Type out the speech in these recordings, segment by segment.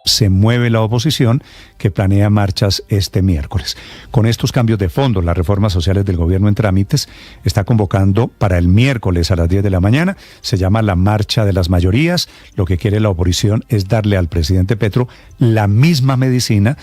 Se mueve la oposición, que planea marchas este miércoles. Con estos cambios de fondo, las reformas sociales del gobierno en trámites, está convocando para el miércoles a las 10 de la mañana. Se llama la Marcha de las Mayorías. Lo que quiere la oposición es darle al presidente Petro la misma medicina.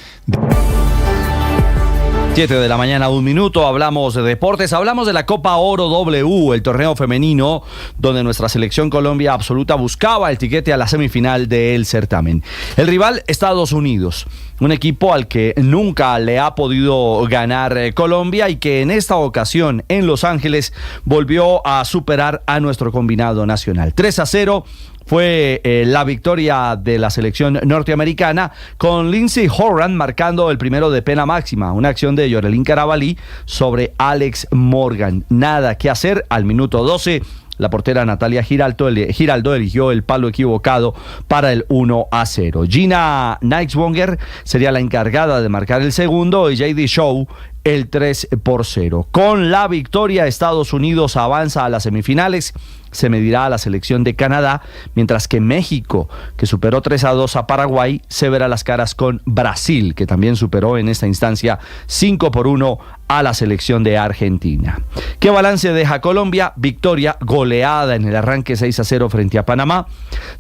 7 de la mañana, 1 minuto, hablamos de deportes, hablamos de la Copa Oro W, el torneo femenino, donde nuestra selección Colombia absoluta buscaba el tiquete a la semifinal del certamen. El rival, Estados Unidos, un equipo al que nunca le ha podido ganar Colombia y que en esta ocasión en Los Ángeles volvió a superar a nuestro combinado nacional. 3-0. Fue la victoria de la selección norteamericana, con Lindsey Horan marcando el primero de pena máxima, una acción de Yorelín Carabalí sobre Alex Morgan. Nada que hacer, al minuto 12, la portera Natalia Giraldo eligió el palo equivocado para el 1-0. Gina Nixbonger sería la encargada de marcar el segundo y J.D. Shaw el 3-0. Con la victoria, Estados Unidos avanza a las semifinales. Se medirá a la selección de Canadá, mientras que México, que superó 3-2 a Paraguay, se verá las caras con Brasil, que también superó en esta instancia 5-1 a la selección de Argentina. ¿Qué balance deja Colombia? Victoria goleada en el arranque 6-0 frente a Panamá,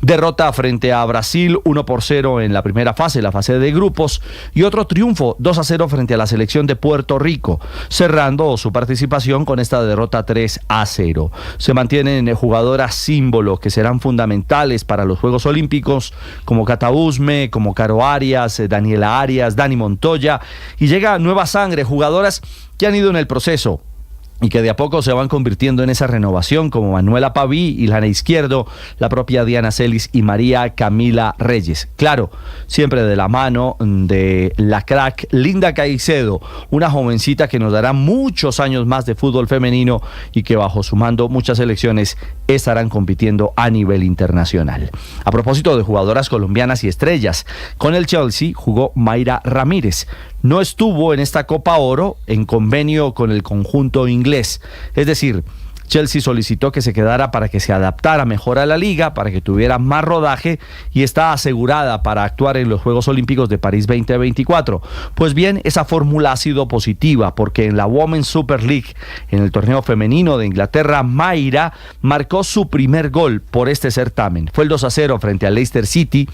derrota frente a Brasil 1-0 en la primera fase, la fase de grupos, y otro triunfo 2-0 frente a la selección de Puerto Rico, cerrando su participación con esta derrota 3-0. Se mantienen jugadoras símbolo que serán fundamentales para los Juegos Olímpicos, como Cata Usme, como Caro Arias, Daniela Arias, Dani Montoya, y llega nueva sangre, jugadoras que han ido en el proceso y que de a poco se van convirtiendo en esa renovación, como Manuela Paví, Ilana Izquierdo, la propia Diana Celis y María Camila Reyes. Claro, siempre de la mano de la crack Linda Caicedo, una jovencita que nos dará muchos años más de fútbol femenino y que bajo su mando muchas selecciones estarán compitiendo a nivel internacional. A propósito de jugadoras colombianas y estrellas, con el Chelsea jugó Mayra Ramírez. No estuvo en esta Copa Oro en convenio con el conjunto inglés. Es decir, Chelsea solicitó que se quedara para que se adaptara mejor a la liga, para que tuviera más rodaje y está asegurada para actuar en los Juegos Olímpicos de París 2024. Pues bien, esa fórmula ha sido positiva porque en la Women's Super League, en el torneo femenino de Inglaterra, Mayra marcó su primer gol por este certamen. Fue el 2-0 frente al Leicester City.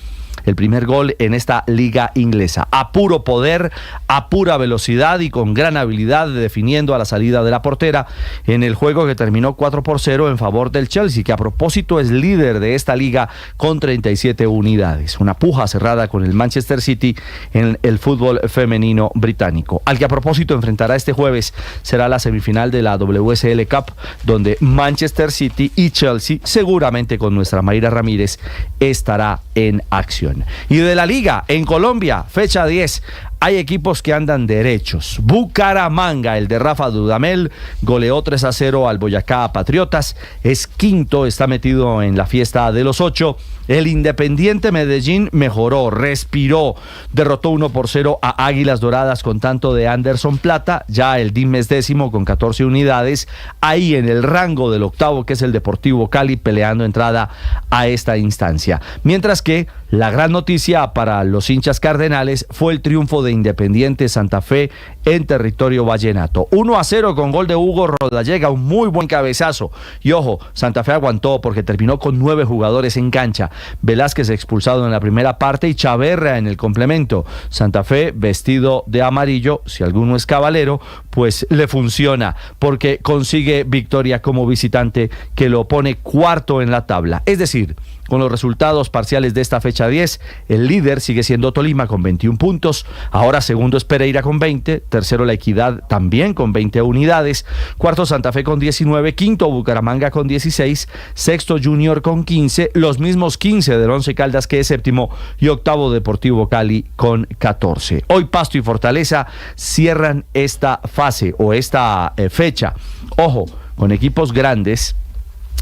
El primer gol en esta liga inglesa, a puro poder, a pura velocidad y con gran habilidad, definiendo a la salida de la portera en el juego que terminó 4-0 en favor del Chelsea, que a propósito es líder de esta liga con 37 unidades. Una puja cerrada con el Manchester City en el fútbol femenino británico, al que a propósito enfrentará este jueves. Será la semifinal de la WSL Cup, donde Manchester City y Chelsea, seguramente con nuestra Mayra Ramírez, estará en acción. Y de la liga en Colombia, fecha 10, hay equipos que andan derechos. Bucaramanga, el de Rafa Dudamel, goleó 3-0 al Boyacá Patriotas, es quinto, está metido en la fiesta de los 8. El Independiente Medellín mejoró, respiró, derrotó 1-0 a Águilas Doradas con tanto de Anderson Plata. Ya el DIM es décimo con 14 unidades, ahí en el rango del octavo, que es el Deportivo Cali, peleando entrada a esta instancia. Mientras que la gran noticia para los hinchas cardenales fue el triunfo de Independiente Santa Fe en territorio vallenato. 1-0 con gol de Hugo Rodallega, un muy buen cabezazo. Y ojo, Santa Fe aguantó porque terminó con 9 jugadores en cancha. Velázquez expulsado en la primera parte y Chaverra en el complemento. Santa Fe vestido de amarillo, si alguno es cabalero, pues le funciona porque consigue victoria como visitante que lo pone cuarto en la tabla. Es decir, con los resultados parciales de esta fecha 10, el líder sigue siendo Tolima con 21 puntos, ahora segundo es Pereira con 20, tercero La Equidad también con 20 unidades, cuarto Santa Fe con 19, quinto Bucaramanga con 16, sexto Junior con 15, los mismos 15 del Once Caldas que es séptimo, y octavo Deportivo Cali con 14. Hoy Pasto y Fortaleza cierran esta fase o esta fecha, ojo, con equipos grandes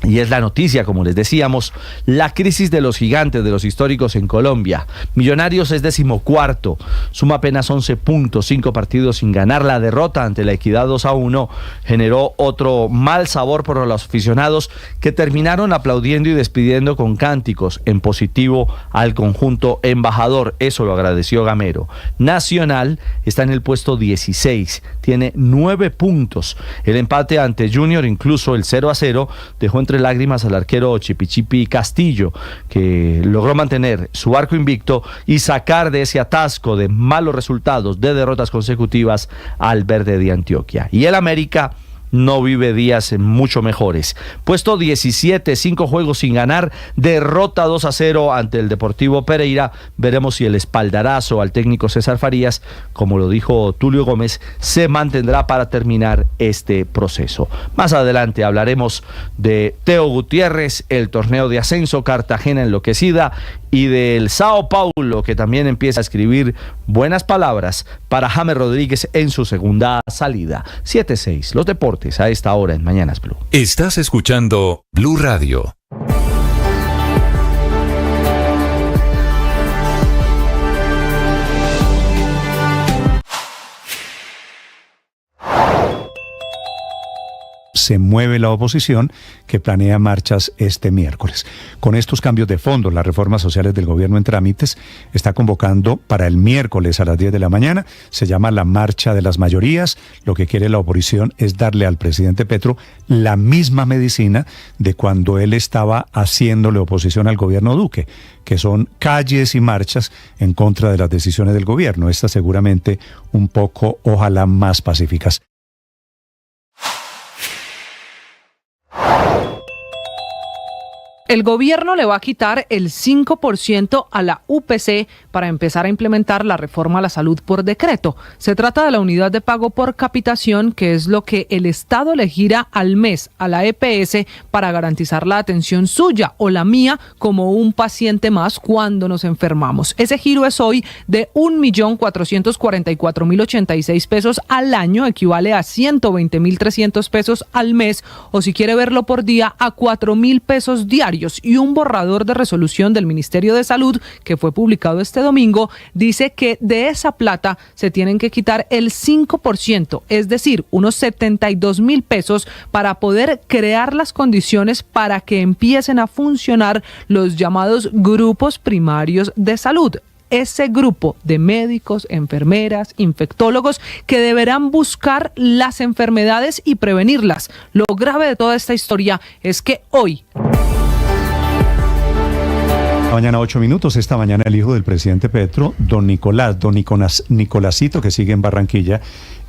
Y es la noticia, como les decíamos, la crisis de los gigantes, de los históricos en Colombia. Millonarios es 14º, suma apenas 11 puntos, 5 partidos sin ganar. La derrota ante la Equidad 2-1 generó otro mal sabor por los aficionados que terminaron aplaudiendo y despidiendo con cánticos en positivo al conjunto embajador. Eso lo agradeció Gamero. Nacional está en el puesto 16, tiene 9 puntos. El empate ante Junior, incluso el 0-0, dejó entre lágrimas al arquero Chipichipi Castillo, que logró mantener su arco invicto y sacar de ese atasco de malos resultados, de derrotas consecutivas, al Verde de Antioquia. Y el América no vive días mucho mejores. Puesto 17, 5 juegos sin ganar, derrota 2-0 ante el Deportivo Pereira. Veremos si el espaldarazo al técnico César Farías, como lo dijo Tulio Gómez, se mantendrá para terminar este proceso. Más adelante hablaremos de Teo Gutiérrez, el torneo de ascenso, Cartagena enloquecida, y del Sao Paulo, que también empieza a escribir buenas palabras para James Rodríguez en su segunda salida. 7-6, los deportes a esta hora en Mañanas Blue. Estás escuchando Blue Radio. Se mueve la oposición, que planea marchas este miércoles. Con estos cambios de fondo, las reformas sociales del gobierno en trámites, está convocando para el miércoles a las 10 de la mañana. Se llama la Marcha de las Mayorías. Lo que quiere la oposición es darle al presidente Petro la misma medicina de cuando él estaba haciéndole oposición al gobierno Duque, que son calles y marchas en contra de las decisiones del gobierno. Estas seguramente un poco, ojalá, más pacíficas. El gobierno le va a quitar el 5% a la UPC para empezar a implementar la reforma a la salud por decreto. Se trata de la unidad de pago por capitación, que es lo que el Estado le gira al mes a la EPS para garantizar la atención suya o la mía como un paciente más cuando nos enfermamos. Ese giro es hoy de 1.444.086 pesos al año, equivale a 120.300 pesos al mes, o si quiere verlo por día, a 4.000 pesos diarios. Y un borrador de resolución del Ministerio de Salud que fue publicado este domingo dice que de esa plata se tienen que quitar el 5%, es decir, unos 72.000 pesos, para poder crear las condiciones para que empiecen a funcionar los llamados grupos primarios de salud. Ese grupo de médicos, enfermeras, infectólogos que deberán buscar las enfermedades y prevenirlas. Lo grave de toda esta historia es que hoy... Mañana 8 minutos, esta mañana el hijo del presidente Petro, don Nicolásito, que sigue en Barranquilla,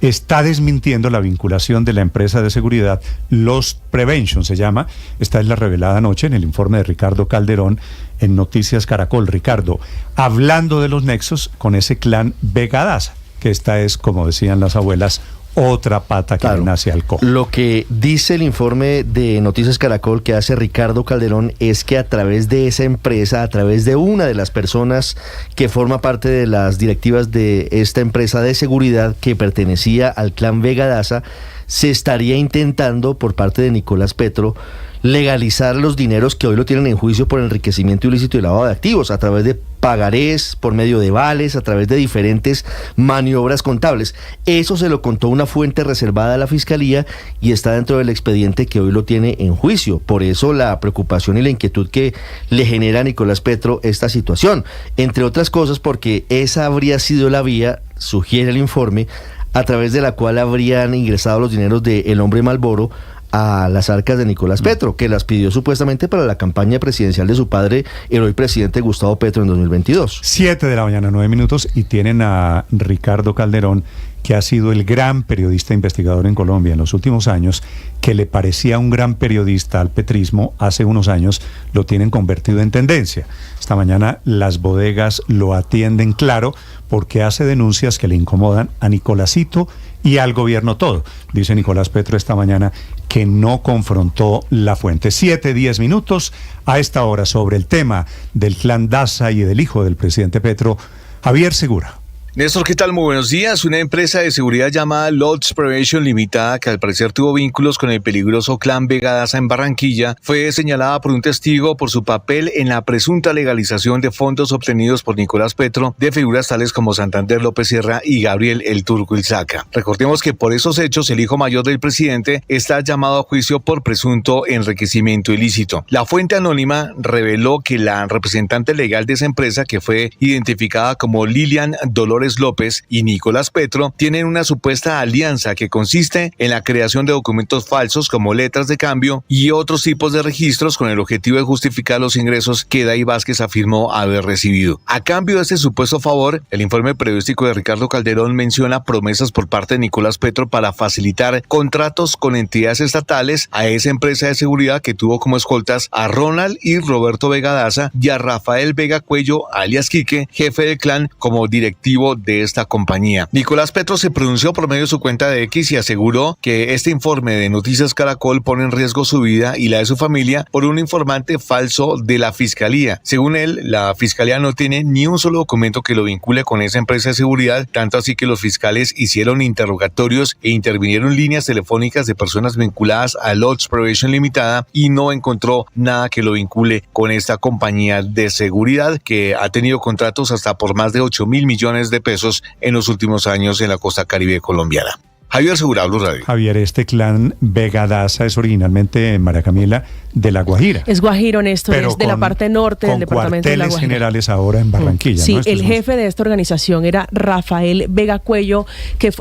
está desmintiendo la vinculación de la empresa de seguridad Los Prevention, se llama. Esta es la revelada anoche en el informe de Ricardo Calderón en Noticias Caracol. Ricardo, hablando de los nexos con ese clan Vega Daza, que esta es, como decían las abuelas, otra pata que le nace al cojo. Lo que dice el informe de Noticias Caracol que hace Ricardo Calderón es que a través de esa empresa, a través de una de las personas que forma parte de las directivas de esta empresa de seguridad que pertenecía al clan Vega Daza, se estaría intentando por parte de Nicolás Petro legalizar los dineros que hoy lo tienen en juicio por enriquecimiento ilícito y lavado de activos a través de pagarés, por medio de vales, a través de diferentes maniobras contables. Eso se lo contó una fuente reservada a la Fiscalía y está dentro del expediente que hoy lo tiene en juicio. Por eso la preocupación y la inquietud que le genera a Nicolás Petro esta situación. Entre otras cosas porque esa habría sido la vía, sugiere el informe, a través de la cual habrían ingresado los dineros del hombre Malboro a las arcas de Nicolás Petro, que las pidió supuestamente para la campaña presidencial de su padre, el hoy presidente Gustavo Petro, en 2022. 7 de la mañana, 9 minutos, y tienen a Ricardo Calderón, que ha sido el gran periodista investigador en Colombia en los últimos años, que le parecía un gran periodista al petrismo hace unos años, lo tienen convertido en tendencia. Esta mañana las bodegas lo atienden, claro, porque hace denuncias que le incomodan a Nicolásito y al gobierno todo. Dice Nicolás Petro esta mañana que no confrontó la fuente. 7:10 minutos a esta hora sobre el tema del clan Daza y del hijo del presidente Petro, Javier Segura. Néstor, ¿qué tal? Muy buenos días. Una empresa de seguridad llamada Lots Prevention Limitada, que al parecer tuvo vínculos con el peligroso clan Vega Daza en Barranquilla, fue señalada por un testigo por su papel en la presunta legalización de fondos obtenidos por Nicolás Petro de figuras tales como Santander López Sierra y Gabriel El Turco Ilzaca. Recordemos que por esos hechos el hijo mayor del presidente está llamado a juicio por presunto enriquecimiento ilícito. La fuente anónima reveló que la representante legal de esa empresa, que fue identificada como Lilian Dolores López y Nicolás Petro, tienen una supuesta alianza que consiste en la creación de documentos falsos como letras de cambio y otros tipos de registros con el objetivo de justificar los ingresos que Day Vázquez afirmó haber recibido. A cambio de este supuesto favor, el informe periodístico de Ricardo Calderón menciona promesas por parte de Nicolás Petro para facilitar contratos con entidades estatales a esa empresa de seguridad que tuvo como escoltas a Ronald y Roberto Vega Daza y a Rafael Vega Cuello, alias Quique, jefe del clan, como directivo de esta compañía. Nicolás Petro se pronunció por medio de su cuenta de X y aseguró que este informe de Noticias Caracol pone en riesgo su vida y la de su familia por un informante falso de la Fiscalía. Según él, la Fiscalía no tiene ni un solo documento que lo vincule con esa empresa de seguridad, tanto así que los fiscales hicieron interrogatorios e intervinieron líneas telefónicas de personas vinculadas a Lots Prevention Limitada y no encontró nada que lo vincule con esta compañía de seguridad que ha tenido contratos hasta por más de 8.000 millones de pesos en los últimos años en la costa caribe colombiana. Javier Segura, Blue Radio. Javier, este clan Vega Daza es originalmente, María Camila, de La Guajira. Es guajiro, Néstor, es de la parte norte del departamento de La Guajira. Con cuarteles generales ahora en Barranquilla. Sí, ¿no? el jefe de esta organización era Rafael Vega Cuello,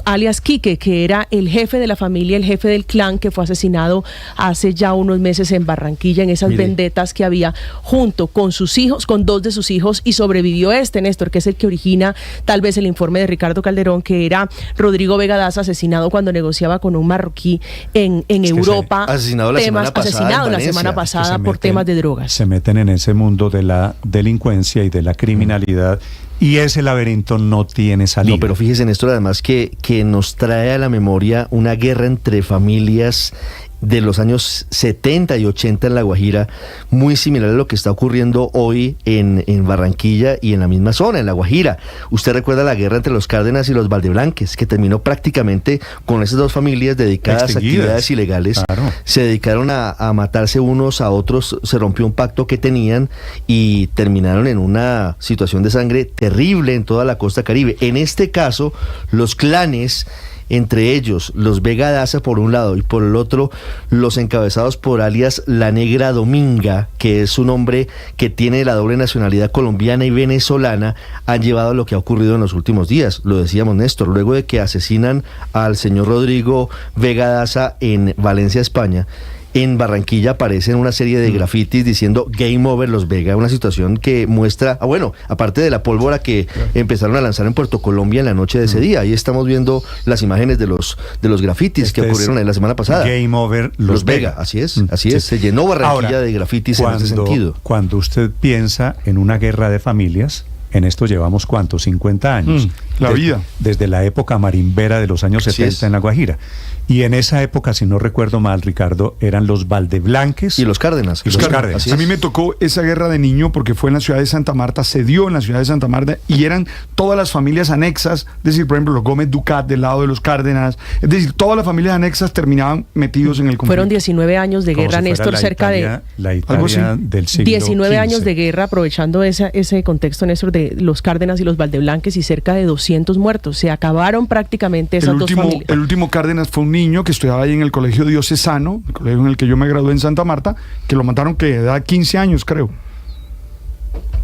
alias Quique, que era el jefe de la familia, el jefe del clan, que fue asesinado hace ya unos meses en Barranquilla, en esas vendetas que había junto con sus hijos, con dos de sus hijos, y sobrevivió Néstor, que es el que origina tal vez el informe de Ricardo Calderón, que era Rodrigo Vega Daza, asesinado cuando negociaba con un marroquí en Europa. Asesinado la semana pasada por temas de drogas. Se meten en ese mundo de la delincuencia y de la criminalidad. Y ese laberinto no tiene salida. No, pero fíjese, Néstor, además que nos trae a la memoria una guerra entre familias de los años 70 y 80 en La Guajira, muy similar a lo que está ocurriendo hoy en Barranquilla y en la misma zona, en La Guajira. Usted recuerda la guerra entre los Cárdenas y los Valdeblanques, que terminó prácticamente con esas dos familias dedicadas a actividades ilegales. Claro. Se dedicaron a matarse unos a otros, se rompió un pacto que tenían y terminaron en una situación de sangre terrible en toda la costa caribe. En este caso, los clanes, entre ellos los Vega Daza por un lado y por el otro los encabezados por alias La Negra Dominga, que es un hombre que tiene la doble nacionalidad colombiana y venezolana, han llevado a lo que ha ocurrido en los últimos días. Lo decíamos, Néstor, luego de que asesinan al señor Rodrigo Vega Daza en Valencia, España, en Barranquilla aparecen una serie de grafitis diciendo Game Over Los Vega, una situación que muestra, aparte de la pólvora que empezaron a lanzar en Puerto Colombia en la noche de ese día. Ahí estamos viendo las imágenes de los grafitis que ocurrieron ahí la semana pasada. Game Over Los Vega. Así es, se llenó Barranquilla de grafitis en ese sentido. Cuando usted piensa en una guerra de familias, en esto llevamos, ¿cuántos? 50 años. La vida. Desde la época marimbera de los años 70 en La Guajira. Y en esa época, si no recuerdo mal, Ricardo, eran los Valdeblanques y los Cárdenas. A mí me tocó esa guerra de niño porque fue en la ciudad de Santa Marta, se dio en la ciudad de Santa Marta y eran todas las familias anexas, es decir, por ejemplo, los Gómez Ducat del lado de los Cárdenas, es decir, todas las familias anexas terminaban metidos en el conflicto. Fueron 19 años de guerra, Néstor, cerca de... La Italia del siglo 19 XV. años de guerra, aprovechando ese contexto, Néstor, de los Cárdenas y los Valdeblanques, y cerca de 200 muertos. Se acabaron prácticamente esas dos familias. El último Cárdenas fue un niño que estudiaba ahí en el colegio diocesano, el colegio en el que yo me gradué en Santa Marta, que lo mataron que de edad 15 años, creo.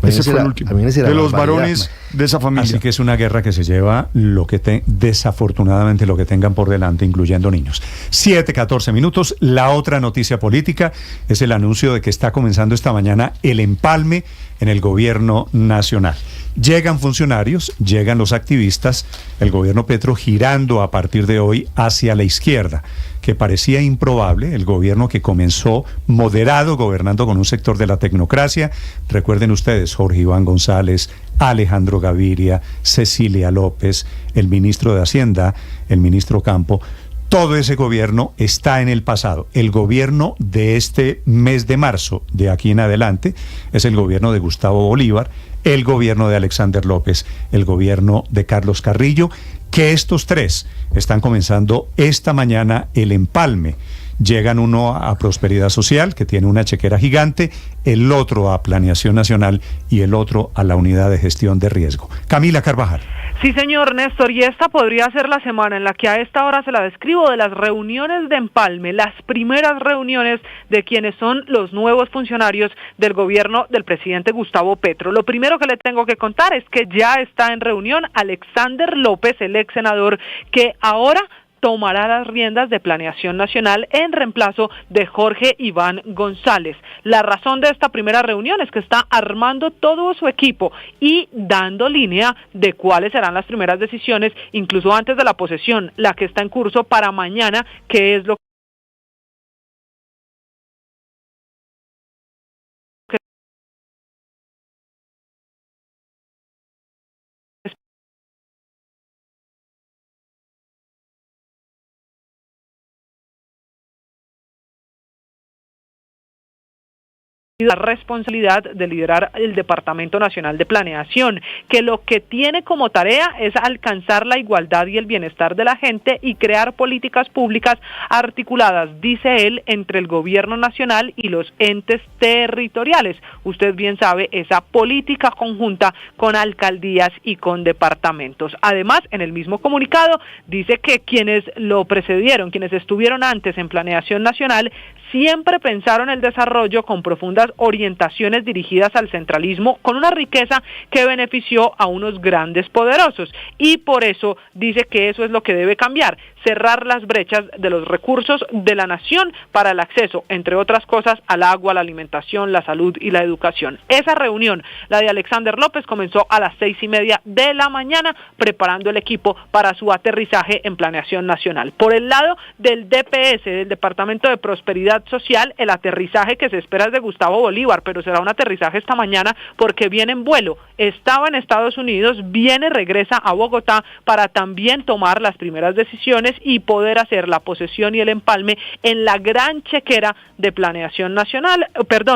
Ese fue el último de los varones de esa familia. Así que es una guerra que se lleva desafortunadamente lo que tengan por delante, incluyendo niños. 7:14 minutos. La otra noticia política es el anuncio de que está comenzando esta mañana el empalme en el gobierno nacional. Llegan funcionarios, llegan los activistas, el gobierno Petro girando a partir de hoy hacia la izquierda, que parecía improbable, el gobierno que comenzó moderado, gobernando con un sector de la tecnocracia. Recuerden ustedes, Jorge Iván González, Alejandro Gaviria, Cecilia López, el ministro de Hacienda, el ministro Campo, todo ese gobierno está en el pasado. El gobierno de este mes de marzo, de aquí en adelante, es el gobierno de Gustavo Bolívar, el gobierno de Alexander López, el gobierno de Carlos Carrillo, que estos tres están comenzando esta mañana el empalme. Llegan uno a Prosperidad Social, que tiene una chequera gigante, el otro a Planeación Nacional y el otro a la Unidad de Gestión de Riesgo. Camila Carvajal. Sí, señor Néstor, y esta podría ser la semana en la que a esta hora se la describo de las reuniones de empalme, las primeras reuniones de quienes son los nuevos funcionarios del gobierno del presidente Gustavo Petro. Lo primero que le tengo que contar es que ya está en reunión Alexander López, el ex senador, que ahora tomará las riendas de Planeación Nacional en reemplazo de Jorge Iván González. La razón de esta primera reunión es que está armando todo su equipo y dando línea de cuáles serán las primeras decisiones, incluso antes de la posesión, la que está en curso para mañana, que es lo la responsabilidad de liderar el Departamento Nacional de Planeación, que lo que tiene como tarea es alcanzar la igualdad y el bienestar de la gente y crear políticas públicas articuladas, dice él, entre el gobierno nacional y los entes territoriales. Usted bien sabe, esa política conjunta con alcaldías y con departamentos. Además, en el mismo comunicado, dice que quienes lo precedieron, quienes estuvieron antes en Planeación Nacional, siempre pensaron el desarrollo con profundas orientaciones dirigidas al centralismo, con una riqueza que benefició a unos grandes poderosos, y por eso dice que eso es lo que debe cambiar, cerrar las brechas de los recursos de la nación para el acceso, entre otras cosas, al agua, la alimentación, la salud y la educación. Esa reunión, la de Alexander López, comenzó a las 6:30 de la mañana, preparando el equipo para su aterrizaje en Planeación Nacional. Por el lado del DPS, del Departamento de Prosperidad Social, el aterrizaje que se espera es de Gustavo Bolívar, pero será un aterrizaje esta mañana porque viene en vuelo. Estaba en Estados Unidos, regresa a Bogotá para también tomar las primeras decisiones y poder hacer la posesión y el empalme en la gran chequera de Planeación Nacional,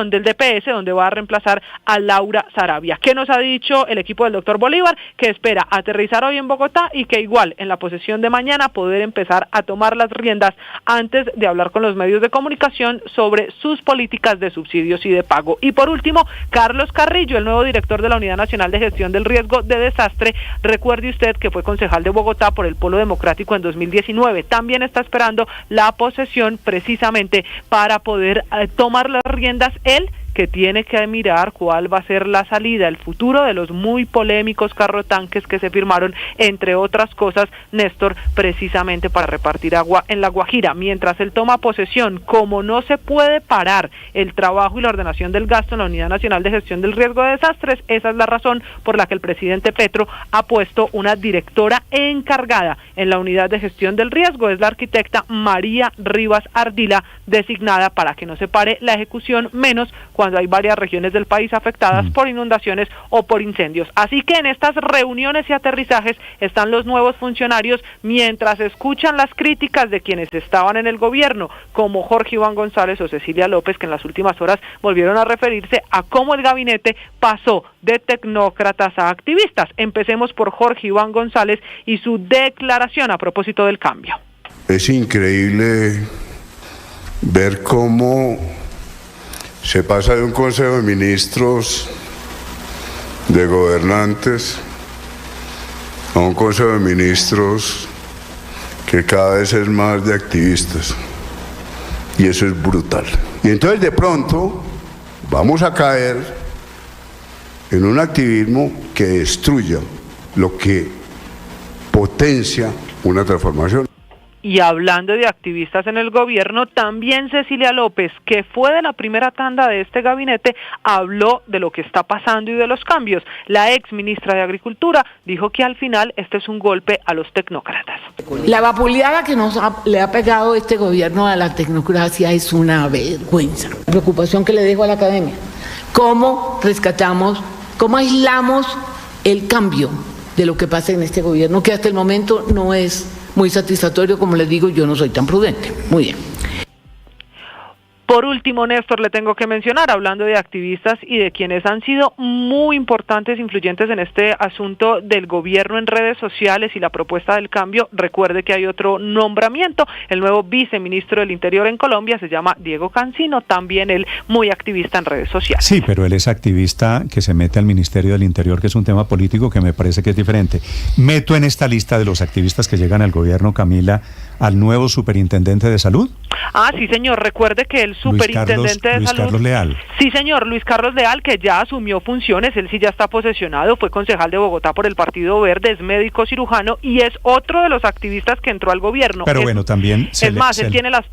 del DPS, donde va a reemplazar a Laura Sarabia. ¿Qué nos ha dicho el equipo del doctor Bolívar? Que espera aterrizar hoy en Bogotá y que igual en la posesión de mañana poder empezar a tomar las riendas antes de hablar con los medios de comunicación sobre sus políticas de subsidios y de pago. Y por último, Carlos Carrillo, el nuevo director de la Unidad Nacional de Gestión del Riesgo de Desastre. Recuerde usted que fue concejal de Bogotá por el Polo Democrático en 2019. También está esperando la posesión precisamente para poder tomar las riendas él, que tiene que mirar cuál va a ser la salida, el futuro de los muy polémicos carrotanques que se firmaron, entre otras cosas, Néstor, precisamente para repartir agua en La Guajira. Mientras él toma posesión, como no se puede parar el trabajo y la ordenación del gasto en la Unidad Nacional de Gestión del Riesgo de Desastres, esa es la razón por la que el presidente Petro ha puesto una directora encargada en la Unidad de Gestión del Riesgo, es la arquitecta María Rivas Ardila, designada para que no se pare la ejecución, menos cuando hay varias regiones del país afectadas por inundaciones o por incendios. Así que en estas reuniones y aterrizajes están los nuevos funcionarios mientras escuchan las críticas de quienes estaban en el gobierno, como Jorge Iván González o Cecilia López, que en las últimas horas volvieron a referirse a cómo el gabinete pasó de tecnócratas a activistas. Empecemos por Jorge Iván González y su declaración a propósito del cambio. Es increíble ver cómo se pasa de un Consejo de Ministros de gobernantes a un Consejo de Ministros que cada vez es más de activistas, y eso es brutal. Y entonces de pronto vamos a caer en un activismo que destruya lo que potencia una transformación. Y hablando de activistas en el gobierno, también Cecilia López, que fue de la primera tanda de este gabinete, habló de lo que está pasando y de los cambios. La ex ministra de Agricultura dijo que al final este es un golpe a los tecnócratas. La vapuleada que le ha pegado este gobierno a la tecnocracia es una vergüenza. La preocupación que le dejo a la academia. ¿Cómo rescatamos, cómo aislamos el cambio de lo que pasa en este gobierno, que hasta el momento no es muy satisfactorio. Como les digo, yo no soy tan prudente. Muy bien. Por último, Néstor, le tengo que mencionar, hablando de activistas y de quienes han sido muy importantes, influyentes en este asunto del gobierno en redes sociales y la propuesta del cambio, recuerde que hay otro nombramiento, el nuevo viceministro del Interior en Colombia se llama Diego Cancino, también él muy activista en redes sociales. Sí, pero él es activista que se mete al Ministerio del Interior, que es un tema político que me parece que es diferente. Meto en esta lista de los activistas que llegan al gobierno, Camila, al nuevo superintendente de salud. Ah, sí, señor. Recuerde que el superintendente de Luis salud... Carlos Leal. Sí, señor. Luis Carlos Leal, que ya asumió funciones, él sí ya está posesionado, fue concejal de Bogotá por el Partido Verde, es médico cirujano y es otro de los activistas que entró al gobierno. Pero bueno, también... él tiene las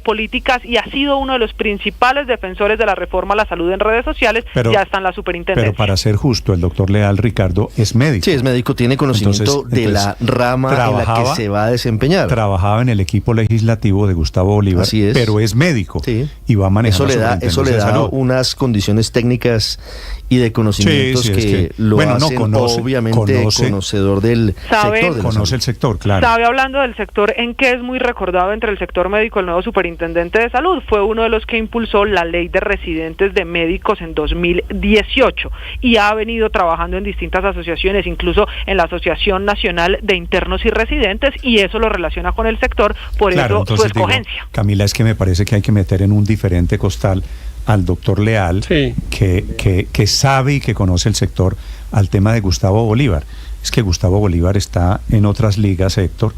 políticas y ha sido uno de los principales defensores de la reforma a la salud en redes sociales, ya está en la superintendencia. Pero para ser justo, el doctor Leal, Ricardo, es médico. Sí, es médico, tiene conocimiento de la rama en la que se va a desempeñar. Trabajaba en el equipo legislativo de Gustavo Bolívar, pero es médico y va a manejar eso le da unas condiciones técnicas y de conocimientos que lo hacen obviamente conocedor del sector. Conoce el sector, claro. Sabe, hablando del sector, en que es muy recordado entre el sector médico el nuevo superintendente de salud. Fue uno de los que impulsó la ley de residentes de médicos en 2018 y ha venido trabajando en distintas asociaciones, incluso en la Asociación Nacional de Internos y Residentes, y eso lo relaciona con el sector, por eso su escogencia. Camila, es que me parece que hay que meter en un diferente costal al doctor Leal, que sabe y que conoce el sector, al tema de Gustavo Bolívar. Es que Gustavo Bolívar está en otras ligas, Héctor,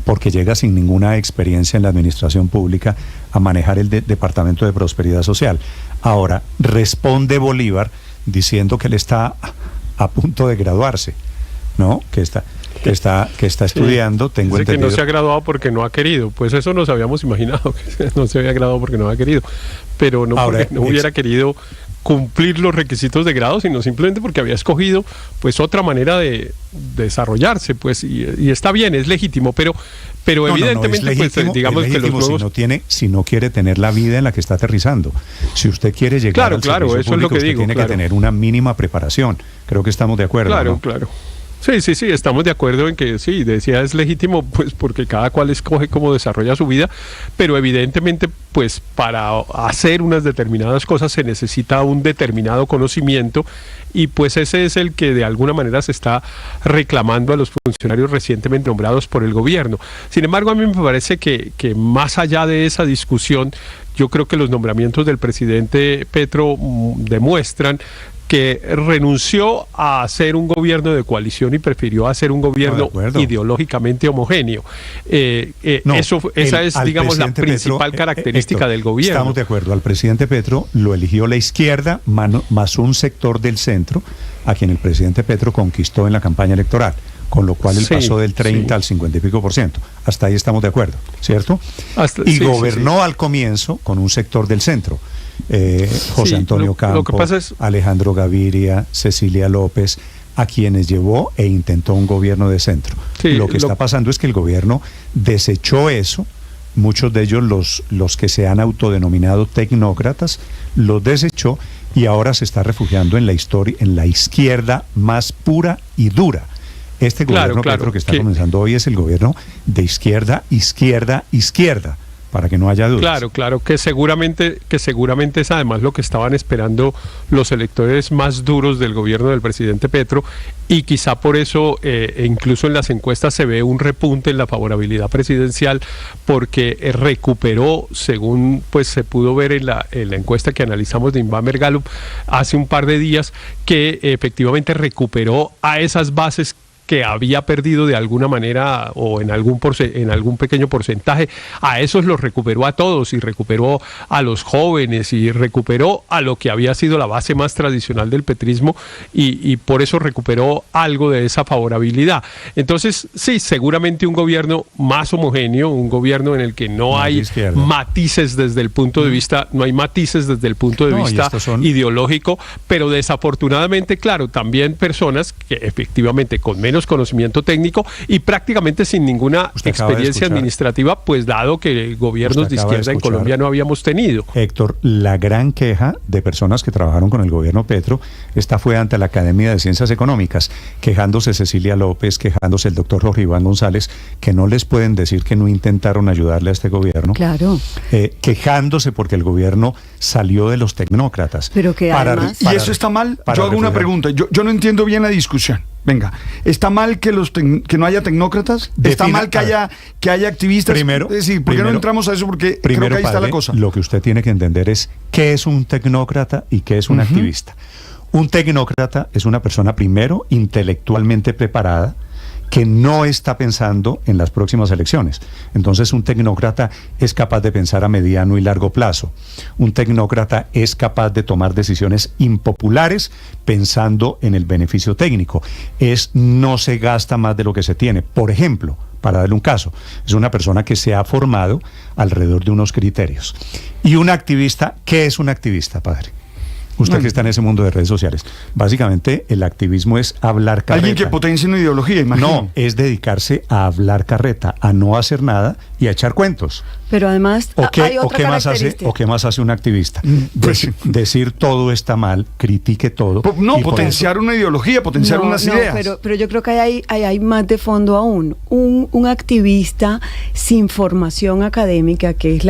porque llega sin ninguna experiencia en la administración pública a manejar el Departamento de Prosperidad Social. Ahora, responde Bolívar diciendo que él está a punto de graduarse, ¿no? Que está estudiando, tengo Dice entendido. que no se ha graduado porque no ha querido. Pues eso nos habíamos imaginado, que no se había graduado porque no ha querido. Pero no porque no hubiera querido cumplir los requisitos de grado, sino simplemente porque había escogido pues otra manera de desarrollarse, pues, y está bien, es legítimo, pero evidentemente no es legítimo, pues digamos es legítimo que los nuevos... si no quiere tener la vida en la que está aterrizando. Si usted quiere llegar al servicio eso público, es lo que usted digo, tiene que tener una mínima preparación. Creo que estamos de acuerdo, ¿no? Claro. Sí, estamos de acuerdo en que sí, decía es legítimo, pues porque cada cual escoge cómo desarrolla su vida, pero evidentemente pues para hacer unas determinadas cosas se necesita un determinado conocimiento y pues ese es el que de alguna manera se está reclamando a los funcionarios recientemente nombrados por el gobierno. Sin embargo, a mí me parece que más allá de esa discusión, yo creo que los nombramientos del presidente Petro demuestran que renunció a hacer un gobierno de coalición y prefirió hacer un gobierno ideológicamente homogéneo. Esa es, digamos, la principal característica Héctor, del gobierno. Estamos de acuerdo. Al presidente Petro lo eligió la izquierda más un sector del centro a quien el presidente Petro conquistó en la campaña electoral, con lo cual él pasó del 30 al 50 y pico %. Hasta ahí estamos de acuerdo, ¿cierto? Y gobernó al comienzo con un sector del centro. José Antonio Campos, Alejandro Gaviria, Cecilia López, a quienes llevó e intentó un gobierno de centro. Lo que está pasando es que el gobierno desechó eso, muchos de ellos los que se han autodenominado tecnócratas, los desechó y ahora se está refugiando en la izquierda más pura y dura. Este gobierno Petro que está comenzando hoy es el gobierno de izquierda, para que no haya dudas. Claro, que seguramente es además lo que estaban esperando los electores más duros del gobierno del presidente Petro, y quizá por eso incluso en las encuestas se ve un repunte en la favorabilidad presidencial, porque recuperó, según pues se pudo ver en la encuesta que analizamos de Inbamer Gallup hace un par de días, que efectivamente recuperó a esas bases que había perdido de alguna manera o en algún pequeño porcentaje. A esos los recuperó a todos, y recuperó a los jóvenes, y recuperó a lo que había sido la base más tradicional del petrismo, y por eso recuperó algo de esa favorabilidad. Entonces, sí, seguramente un gobierno más homogéneo, un gobierno en el que no hay matices desde el punto de vista, ideológico, pero desafortunadamente, claro, también personas que efectivamente con menos menos conocimiento técnico y prácticamente sin ninguna experiencia administrativa, pues dado que gobiernos de izquierda en Colombia no habíamos tenido. Héctor, la gran queja de personas que trabajaron con el gobierno Petro, esta fue ante la Academia de Ciencias Económicas, quejándose Cecilia López, quejándose el doctor Jorge Iván González, que no les pueden decir que no intentaron ayudarle a este gobierno. Claro. Quejándose porque el gobierno salió de los tecnócratas. Pero que además... ¿Y eso está mal? Yo hago una pregunta. Yo no entiendo bien la discusión. Venga, ¿está mal que no haya tecnócratas? ¿Está mal que haya activistas? Primero, es decir, ¿por qué no entramos a eso? Porque creo que ahí está la cosa. Lo que usted tiene que entender es qué es un tecnócrata y qué es un activista. Un tecnócrata es una persona, primero, intelectualmente preparada, que no está pensando en las próximas elecciones. Entonces, un tecnócrata es capaz de pensar a mediano y largo plazo. Un tecnócrata es capaz de tomar decisiones impopulares pensando en el beneficio técnico. No se gasta más de lo que se tiene. Por ejemplo, para darle un caso, es una persona que se ha formado alrededor de unos criterios. Y un activista, ¿qué es un activista, padre? Usted que está en ese mundo de redes sociales. Básicamente, el activismo es hablar carreta. Alguien que potencie una ideología, imagino. No, es dedicarse a hablar carreta, a no hacer nada y a echar cuentos. Pero además, hay otra característica. ¿Qué más hace un activista? Decir todo está mal, critique todo. Potenciar una ideología, potenciar unas ideas. Pero yo creo que hay más de fondo aún. Un activista sin formación académica, que es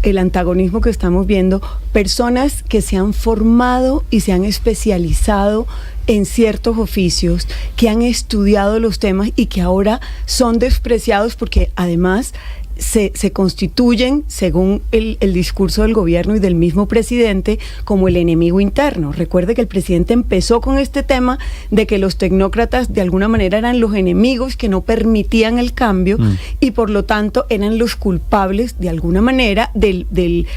el antagonismo que estamos viendo, personas que se han formado y se han especializado en ciertos oficios, que han estudiado los temas y que ahora son despreciados porque además se constituyen, según el discurso del gobierno y del mismo presidente, como el enemigo interno. Recuerde que el presidente empezó con este tema de que los tecnócratas de alguna manera eran los enemigos que no permitían el cambio y por lo tanto eran los culpables de alguna manera del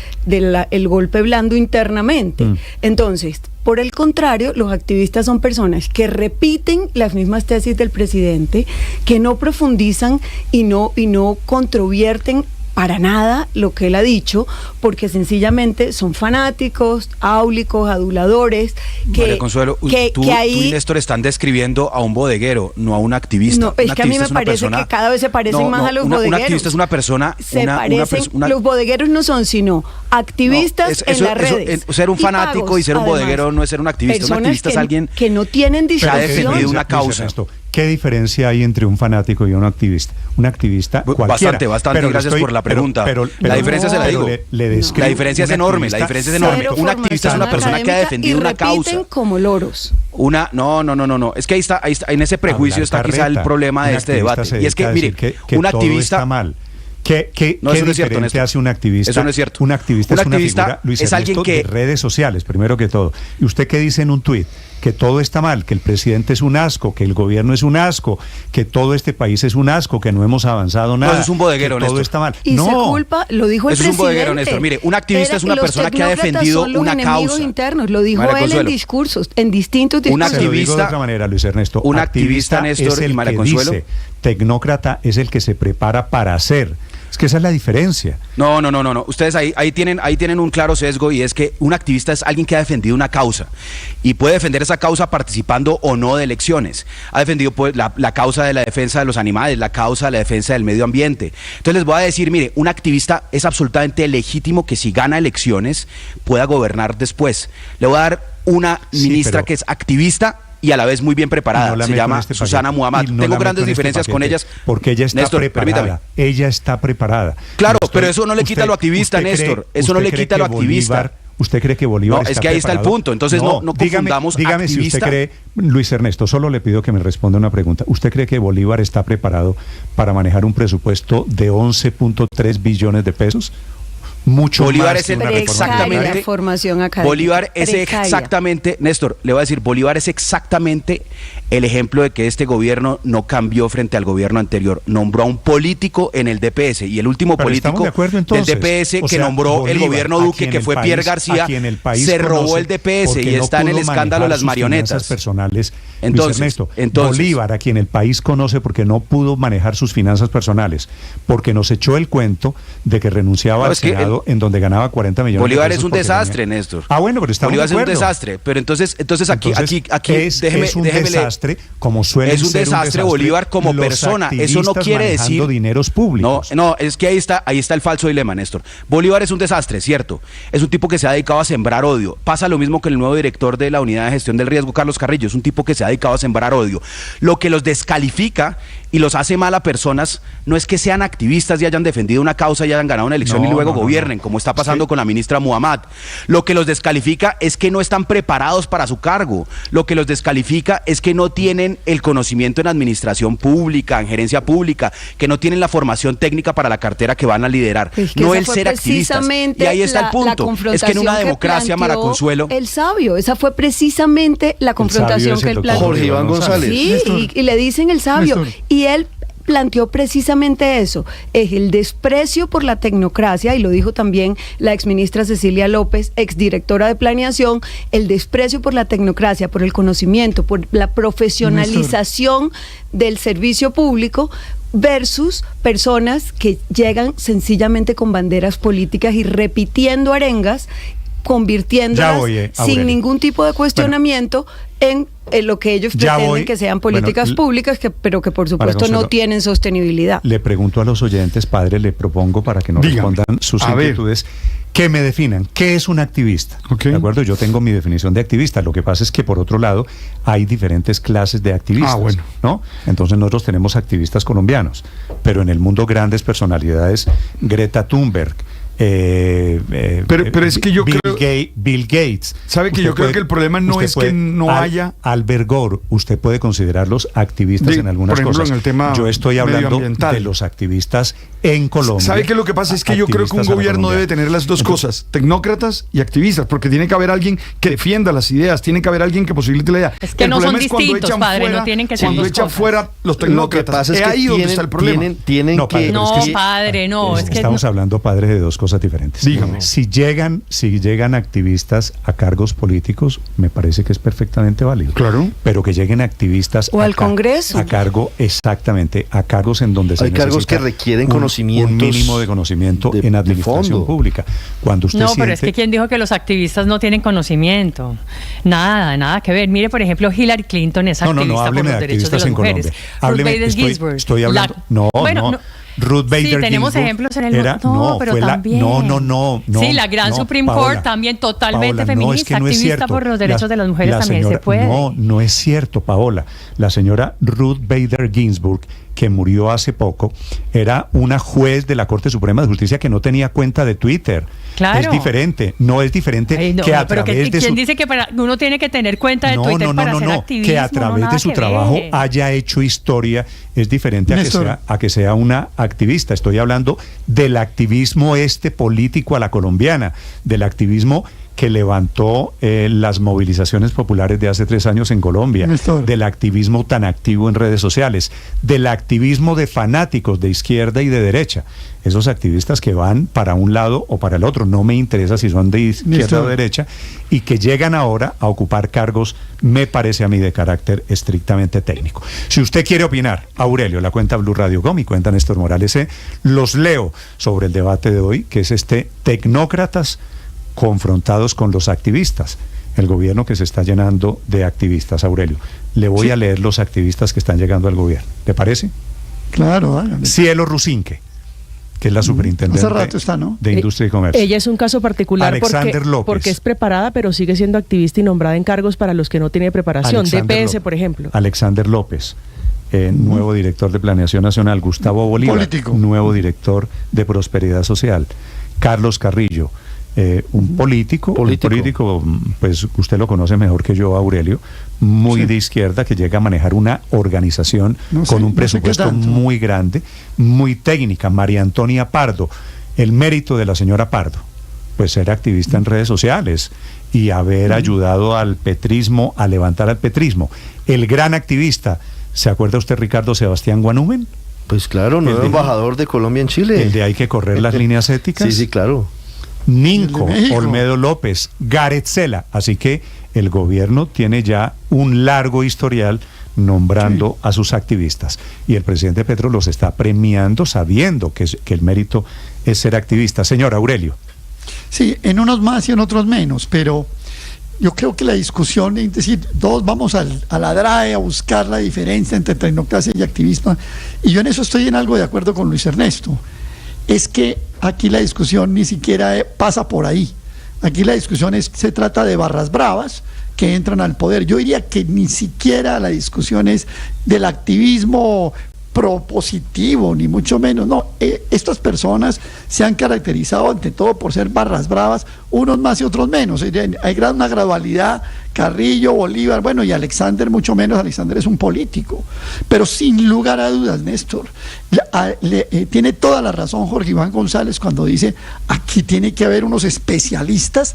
golpe blando internamente. Entonces, por el contrario, los activistas son personas que repiten las mismas tesis del presidente, que no profundizan y no controvierten para nada lo que él ha dicho, porque sencillamente son fanáticos, áulicos, aduladores. María Consuelo, tú y Néstor están describiendo a un bodeguero, no a un activista. No, es que a mí me parece que cada vez se parecen más a los bodegueros. Un activista es una persona... Los bodegueros no son sino activistas en las redes. Ser un fanático pagos, y ser un bodeguero no es ser un activista. Un activista es alguien que no tienen discusión. Que ha defendido una causa. ¿Qué diferencia hay entre un fanático y un activista? Un activista cualquiera. Bastante, gracias por la pregunta. Pero la diferencia se la digo. La diferencia es enorme, Un activista es una persona que ha defendido una causa. Como loros. No. Es que ahí está, en ese prejuicio está quizá el problema de este debate. Y es que, mire, un activista... está mal. ¿Qué diferente hace un activista? Eso no es cierto. Un activista es una figura, Luis Ernesto, alguien que... de redes sociales, primero que todo. ¿Y usted qué dice en un tuit? Que todo está mal, que el presidente es un asco, que el gobierno es un asco, que todo este país es un asco, que no hemos avanzado nada. No, eso es un bodeguero, Néstor. Todo está mal. Y se culpa, lo dijo el presidente. Eso es un bodeguero, Néstor. Mire, un activista es una persona que ha defendido una causa. Internos, lo dijo él en discursos, en distintos discursos. Un activista, de otra manera, Luis Ernesto. Un activista, Néstor y María Consuelo. Dice, tecnócrata es el que se prepara para hacer. Es que esa es la diferencia. No. Ustedes ahí tienen un claro sesgo, y es que un activista es alguien que ha defendido una causa y puede defender esa causa participando o no de elecciones. Ha defendido pues, la causa de la defensa de los animales, la causa de la defensa del medio ambiente. Entonces les voy a decir, mire, un activista es absolutamente legítimo que si gana elecciones pueda gobernar después. Le voy a dar una ministra que es activista y a la vez muy bien preparada, se llama Susana Muhammad. Tengo grandes diferencias con ellas. Porque ella está preparada. Permítame. Ella está preparada. Claro, pero eso no le quita lo activista, Néstor. Eso no le quita lo activista. ¿Usted cree que Bolívar está preparado? No, es que ahí está el punto. Entonces no confundamos dígame activista. Si usted cree, Luis Ernesto, solo le pido que me responda una pregunta. ¿Usted cree que Bolívar está preparado para manejar un presupuesto de 11.3 billones de pesos? Mucho Bolívar más es exactamente formación académica. Bolívar es exactamente, Néstor, le voy a decir, Bolívar es exactamente el ejemplo de que este gobierno no cambió frente al gobierno anterior. Nombró a un político en el DPS, y el último político del DPS que nombró Bolívar, el gobierno Duque, que fue Pierre García, se robó el DPS y está en el escándalo de las marionetas. Personales. Entonces, Bolívar, a quien el país conoce porque no pudo manejar sus finanzas personales, porque nos echó el cuento de que renunciaba al Senado pasado en donde ganaba 40 millones Bolívar de pesos. Es un desastre, Néstor. Bueno, pero estamos Bolívar de acuerdo. Es un desastre, pero entonces aquí es un desastre, como suele ser un desastre Bolívar como persona. Eso no quiere decir dineros públicos. No, es que ahí está el falso dilema, Néstor. Bolívar es un desastre, cierto. Es un tipo que se ha dedicado a sembrar odio. Pasa lo mismo que el nuevo director de la Unidad de Gestión del Riesgo, Carlos Carrillo. Es un tipo que se ha dedicado a sembrar odio. Lo que los descalifica y los hace mal a personas no es que sean activistas y hayan defendido una causa y hayan ganado una elección y luego gobiernen, como está pasando con la ministra Muhammad. Lo que los descalifica es que no están preparados para su cargo. Lo que los descalifica es que no tienen el conocimiento en administración pública, en gerencia pública, que no tienen la formación técnica para la cartera que van a liderar. No el ser activistas. Y ahí está el punto. Es que en una democracia, Mara Consuelo, el sabio, esa fue precisamente la confrontación que él planteó. Jorge Iván González. Sí, y le dicen el sabio. Néstor. Y él planteó precisamente eso, es el desprecio por la tecnocracia, y lo dijo también la exministra Cecilia López, exdirectora de Planeación, el desprecio por la tecnocracia, por el conocimiento, por la profesionalización del servicio público, versus personas que llegan sencillamente con banderas políticas y repitiendo arengas, convirtiéndolas sin ningún tipo de cuestionamiento en lo que ellos pretenden que sean políticas públicas, pero que por supuesto no tienen sostenibilidad. Le pregunto a los oyentes, padre, le propongo para que nos respondan sus inquietudes, que me definan qué es un activista. ¿De acuerdo? Yo tengo mi definición de activista. Lo que pasa es que por otro lado hay diferentes clases de activistas, ¿no? Entonces nosotros tenemos activistas colombianos, pero en el mundo grandes personalidades, Greta Thunberg, pero es que yo Bill Gates. ¿Sabe que yo creo que el problema no es que no haya... Albert Gore, usted puede considerarlos activistas en algunas por ejemplo, cosas. En el tema yo estoy hablando de los activistas en Colombia. ¿Sabe qué lo que pasa? Es que yo creo que un gobierno debe tener las dos cosas, tecnócratas y activistas, porque tiene que haber alguien que defienda las ideas, tiene que haber alguien que posibilite la idea. Es que no son distintos, padre, no tienen que ser dos cosas. Cuando echan fuera los tecnócratas, es ahí donde está el problema. Tienen que... No, padre, no. Estamos hablando, padre, de dos cosas diferentes. Dígame. Si llegan activistas a cargos políticos, me parece que es perfectamente válido. Claro. Pero que lleguen activistas o al Congreso. A cargo, exactamente, a cargos en donde se necesita cargos que requieren conocimientos, un mínimo de conocimiento en administración pública. Cuando usted pero es que ¿quién dijo que los activistas no tienen conocimiento? Nada que ver. Mire, por ejemplo, Hillary Clinton es activista por los derechos de las mujeres. Ruth Bader Ginsburg. Estoy hablando... Ruth Bader Ginsburg. Sí, tenemos ejemplos en el mundo. Pero también. No. Sí, la gran Supreme Court también totalmente feminista, activista por los derechos de las mujeres también se puede. No es cierto, Paola. La señora Ruth Bader Ginsburg, que murió hace poco, era una juez de la Corte Suprema de Justicia que no tenía cuenta de Twitter. Claro. Es diferente, que a través de ¿quién dice que uno tiene que tener cuenta de Twitter para ser activismo? Que a través de su trabajo haya hecho historia es diferente a que sea una activista. Estoy hablando del activismo político a la colombiana, del activismo que levantó las movilizaciones populares de hace 3 años en Colombia, del activismo tan activo en redes sociales, del activismo de fanáticos de izquierda y de derecha. Esos activistas que van para un lado o para el otro, no me interesa si son de izquierda o derecha, y que llegan ahora a ocupar cargos, me parece a mí, de carácter estrictamente técnico. Si usted quiere opinar, Aurelio, la cuenta Blue Radio Com y cuenta Néstor Morales, los leo sobre el debate de hoy, que es tecnócratas confrontados con los activistas, el gobierno que se está llenando de activistas. Aurelio, le voy a leer los activistas que están llegando al gobierno. ¿Le parece? Claro, hágale. Cielo Rusinque, que es la superintendente hace rato está, ¿no? de Industria y Comercio. Ella es un caso particular porque es preparada, pero sigue siendo activista y nombrada en cargos para los que no tiene preparación. DPS, por ejemplo. Alexander López, nuevo director de Planeación Nacional. Gustavo Bolívar, político, nuevo director de Prosperidad Social. Carlos Carrillo, un político, pues usted lo conoce mejor que yo, Aurelio, muy de izquierda, que llega a manejar una organización con un presupuesto muy grande, muy técnica. María Antonia Pardo, el mérito de la señora Pardo, pues ser activista en redes sociales y haber ayudado al petrismo, a levantar al petrismo. El gran activista, ¿se acuerda usted, Ricardo Sebastián Guanúmen? Pues claro, nuevo embajador de Colombia en Chile. El de hay que correr las líneas éticas. Sí, claro. Ninco, Olmedo López, Gareth Sela. Así que el gobierno tiene ya un largo historial nombrando a sus activistas. Y el presidente Petro los está premiando sabiendo que el mérito es ser activista. Señor Aurelio. Sí, en unos más y en otros menos, pero yo creo que la discusión, es decir, todos vamos a la DRAE a buscar la diferencia entre tecnocracia y activismo, y yo en eso estoy en algo de acuerdo con Luis Ernesto. Es que aquí la discusión ni siquiera pasa por ahí. Aquí la discusión se trata de barras bravas que entran al poder. Yo diría que ni siquiera la discusión es del activismo propositivo, ni mucho menos. No, estas personas se han caracterizado ante todo por ser barras bravas, unos más y otros menos. Hay una gradualidad. Carrillo, Bolívar, bueno, y Alexander mucho menos. Alexander es un político, pero sin lugar a dudas, Néstor, tiene toda la razón Jorge Iván González cuando dice aquí tiene que haber unos especialistas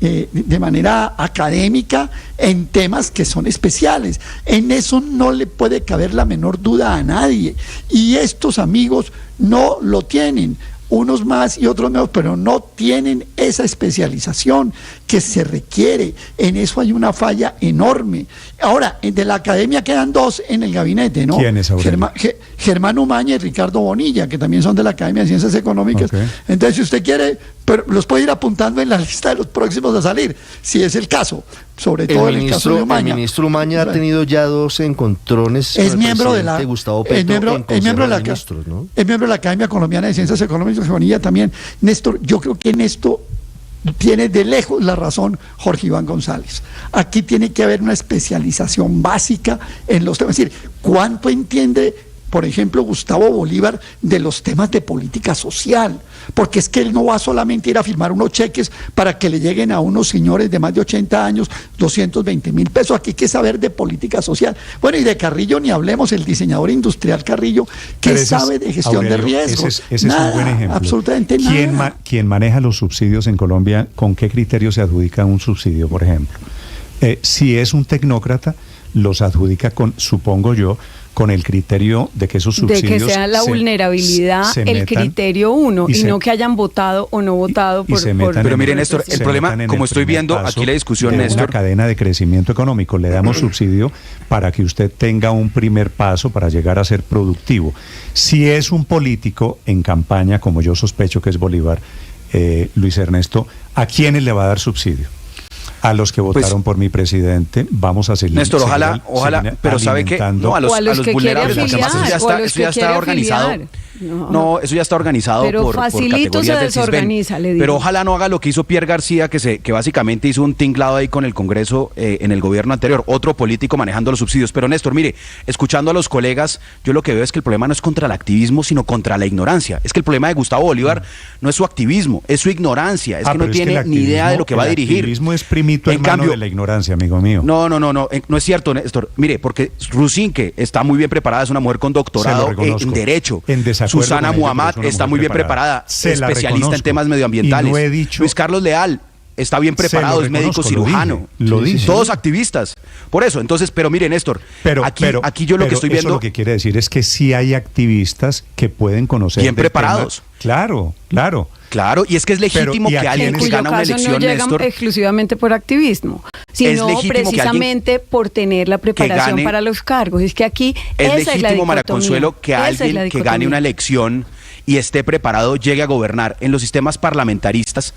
de manera académica en temas que son especiales. En eso no le puede caber la menor duda a nadie, y estos amigos no lo tienen. Unos más y otros menos, pero no tienen esa especialización que se requiere. En eso hay una falla enorme. Ahora, de la academia quedan dos en el gabinete, ¿no? ¿Quiénes, Aurelio? Germán Umaña y Ricardo Bonilla, que también son de la Academia de Ciencias Económicas. Okay. Entonces, si usted quiere, pero los puede ir apuntando en la lista de los próximos a salir, si es el caso. Sobre todo en el caso de Umaña. El ministro Umaña ha tenido ya 2 encontrones. Es miembro de la Gustavo Petro, es miembro de la Academia Colombiana de Ciencias Económicas, Bonilla también. Néstor, yo creo que en esto tiene de lejos la razón Jorge Iván González. Aquí tiene que haber una especialización básica en los temas. Es decir, ¿cuánto entiende, por ejemplo, Gustavo Bolívar de los temas de política social? Porque es que él no va solamente a ir a firmar unos cheques para que le lleguen a unos señores de más de 80 años 220.000 pesos. Aquí hay que saber de política social. Bueno, y de Carrillo ni hablemos, el diseñador industrial Carrillo, que sabe de gestión, Aurelio, de riesgos. Ese nada, es un buen ejemplo. Absolutamente nada. ¿Quién maneja los subsidios en Colombia? ¿Con qué criterio se adjudica un subsidio, por ejemplo? Si es un tecnócrata, los adjudica supongo yo, con el criterio de que esos subsidios... De que sea la vulnerabilidad el criterio uno, y no que hayan votado o no votado por... Pero miren, Néstor, el problema, como estoy viendo aquí la discusión, Néstor... una cadena de crecimiento económico. Le damos subsidio para que usted tenga un primer paso para llegar a ser productivo. Si es un político en campaña, como yo sospecho que es Bolívar, Luis Ernesto, ¿a quiénes le va a dar subsidio? A los que votaron por mi presidente, vamos a seguir. Néstor, ojalá, pero sabe que no, a los vulnerables, eso ya está organizado. No, eso ya está organizado pero por categorías del CISBEN. Pero ojalá no haga lo que hizo Pierre García, que básicamente hizo un tinglado ahí con el Congreso en el gobierno anterior, otro político manejando los subsidios. Pero Néstor, mire, escuchando a los colegas, yo lo que veo es que el problema no es contra el activismo, sino contra la ignorancia. Es que el problema de Gustavo Bolívar no es su activismo, es su ignorancia, es que no tiene ni idea de lo que va a dirigir. El activismo es primito hermano de la ignorancia, amigo mío. No es cierto, Néstor. Mire, porque Rusin, que está muy bien preparada, es una mujer con doctorado en Derecho. Susana Muhammad está muy bien preparada, especialista en temas medioambientales. No he dicho, Luis Carlos Leal está bien preparado, es médico cirujano. Lo dije. Todos activistas. Por eso, entonces, pero mire, Néstor, aquí yo lo que estoy viendo... Eso lo que quiere decir es que sí hay activistas que pueden conocer... Bien preparados. Claro. Claro, y es que es legítimo que alguien que gana una elección, no llegan Néstor, exclusivamente por activismo, sino precisamente por tener la preparación para los cargos. Es que aquí es legítimo, María Consuelo, que alguien que gane una elección y esté preparado llegue a gobernar. En los sistemas parlamentaristas,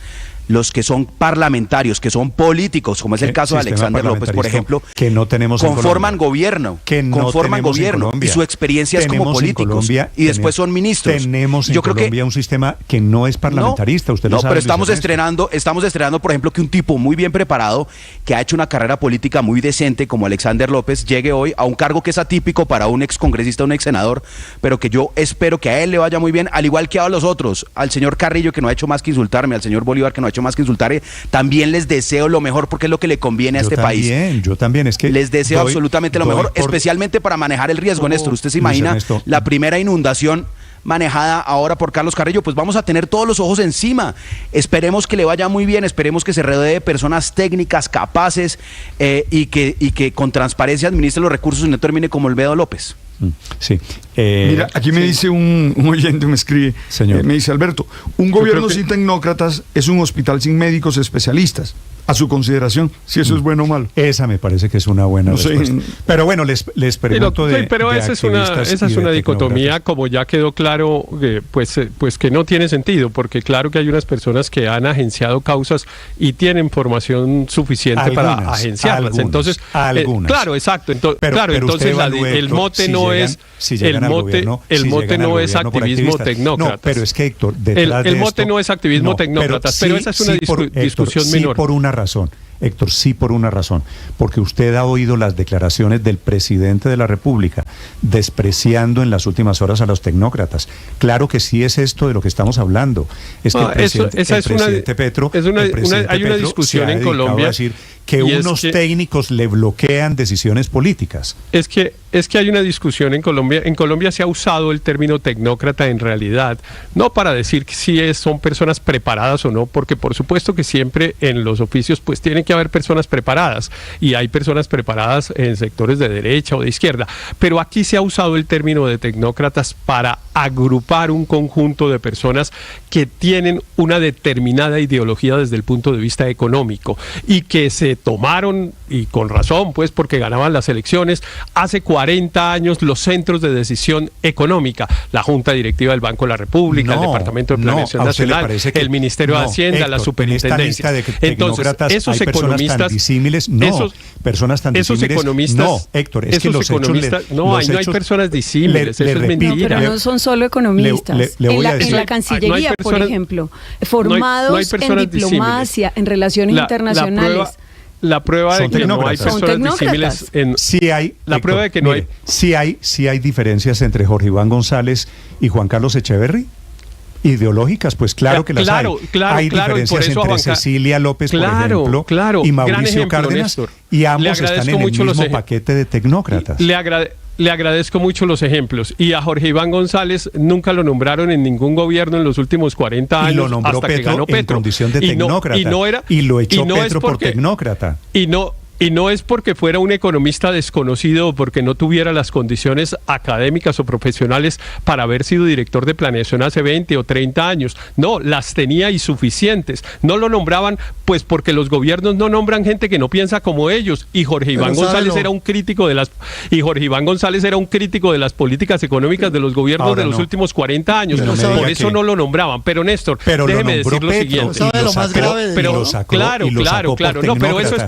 los que son parlamentarios, que son políticos, como es el caso de Alexander López, por ejemplo, que no tenemos conforman gobierno, y su experiencia es como políticos, y después son ministros. Tenemos en Colombia un sistema que no es parlamentarista, usted lo sabe. Pero estamos estrenando, por ejemplo, que un tipo muy bien preparado, que ha hecho una carrera política muy decente, como Alexander López, llegue hoy a un cargo que es atípico para un excongresista, un exsenador, pero que yo espero que a él le vaya muy bien, al igual que a los otros, al señor Carrillo, que no ha hecho más que insultarme, al señor Bolívar, que no ha hecho más que insultar, también les deseo lo mejor porque es lo que le conviene a este país. Yo también, es que les deseo absolutamente lo mejor, especialmente para manejar el riesgo, Néstor. Usted se imagina la primera inundación manejada ahora por Carlos Carrillo, pues vamos a tener todos los ojos encima. Esperemos que le vaya muy bien, esperemos que se rodee de personas técnicas, capaces, y que con transparencia administre los recursos y no termine como el Beto López. Sí, Mira, aquí me dice un oyente, me escribe, señor. Me dice, Alberto, un gobierno sin tecnócratas es un hospital sin médicos especialistas. A su consideración, si eso es bueno o malo. Esa me parece que es una buena respuesta. Pero bueno, les pregunto pero esa es una dicotomía, como ya quedó claro, pues que no tiene sentido, porque claro que hay unas personas que han agenciado causas y tienen formación suficiente para agenciarlas. Entonces, claro, exacto. Entonces el mote no es activismo tecnócratas. No, pero es que Héctor, el mote no es activismo tecnócratas, pero esa es una discusión menor. Por una razón, Héctor, sí, por una razón, porque usted ha oído las declaraciones del presidente de la República despreciando en las últimas horas a los tecnócratas. Claro que sí es esto de lo que estamos hablando. Es que el presidente Petro hay una discusión en Colombia a decir que unos técnicos le bloquean decisiones políticas. Es que hay una discusión en Colombia. En Colombia se ha usado el término tecnócrata en realidad, no para decir si son personas preparadas o no, porque por supuesto que siempre en los oficios pues tienen que haber personas preparadas, y hay personas preparadas en sectores de derecha o de izquierda, pero aquí se ha usado el término de tecnócratas para agrupar un conjunto de personas que tienen una determinada ideología desde el punto de vista económico y que se tomaron, y con razón, pues porque ganaban las elecciones, hace 40 años los centros de decisión económica, la Junta Directiva del Banco de la República, el Departamento de Planeación Nacional, el Ministerio de Hacienda, Héctor, la Superintendencia. Entonces, esos economistas tan disímiles, personas tan disímiles, economistas, Héctor, es que los hechos... No hay personas disímiles, eso es mentira. Pero no son solo economistas. En la Cancillería, por ejemplo, formados en diplomacia, en relaciones internacionales. La prueba de que no hay personas disímiles prueba de que no hay. Sí hay diferencias entre Jorge Iván González y Juan Carlos Echeverry. Ideológicas, pues claro que las hay. Hay diferencias entre Cecilia López, por ejemplo, y Mauricio Cárdenas, Néstor, y ambos están en el mismo paquete de tecnócratas. Le agradezco mucho los ejemplos. Y a Jorge Iván González nunca lo nombraron en ningún gobierno en los últimos 40 años. Y lo nombró hasta Petro que ganó Petro. En condición de tecnócrata. Y lo echó Petro por tecnócrata. Y no es porque fuera un economista desconocido o porque no tuviera las condiciones académicas o profesionales para haber sido director de planeación hace 20 o 30 años. No, las tenía y suficientes. No lo nombraban pues porque los gobiernos no nombran gente que no piensa como ellos. Y Jorge Iván González era un crítico de las políticas económicas de los gobiernos de los últimos 40 años. Por eso no lo nombraban. Pero Néstor, déjeme decir lo siguiente. Claro. No, pero eso es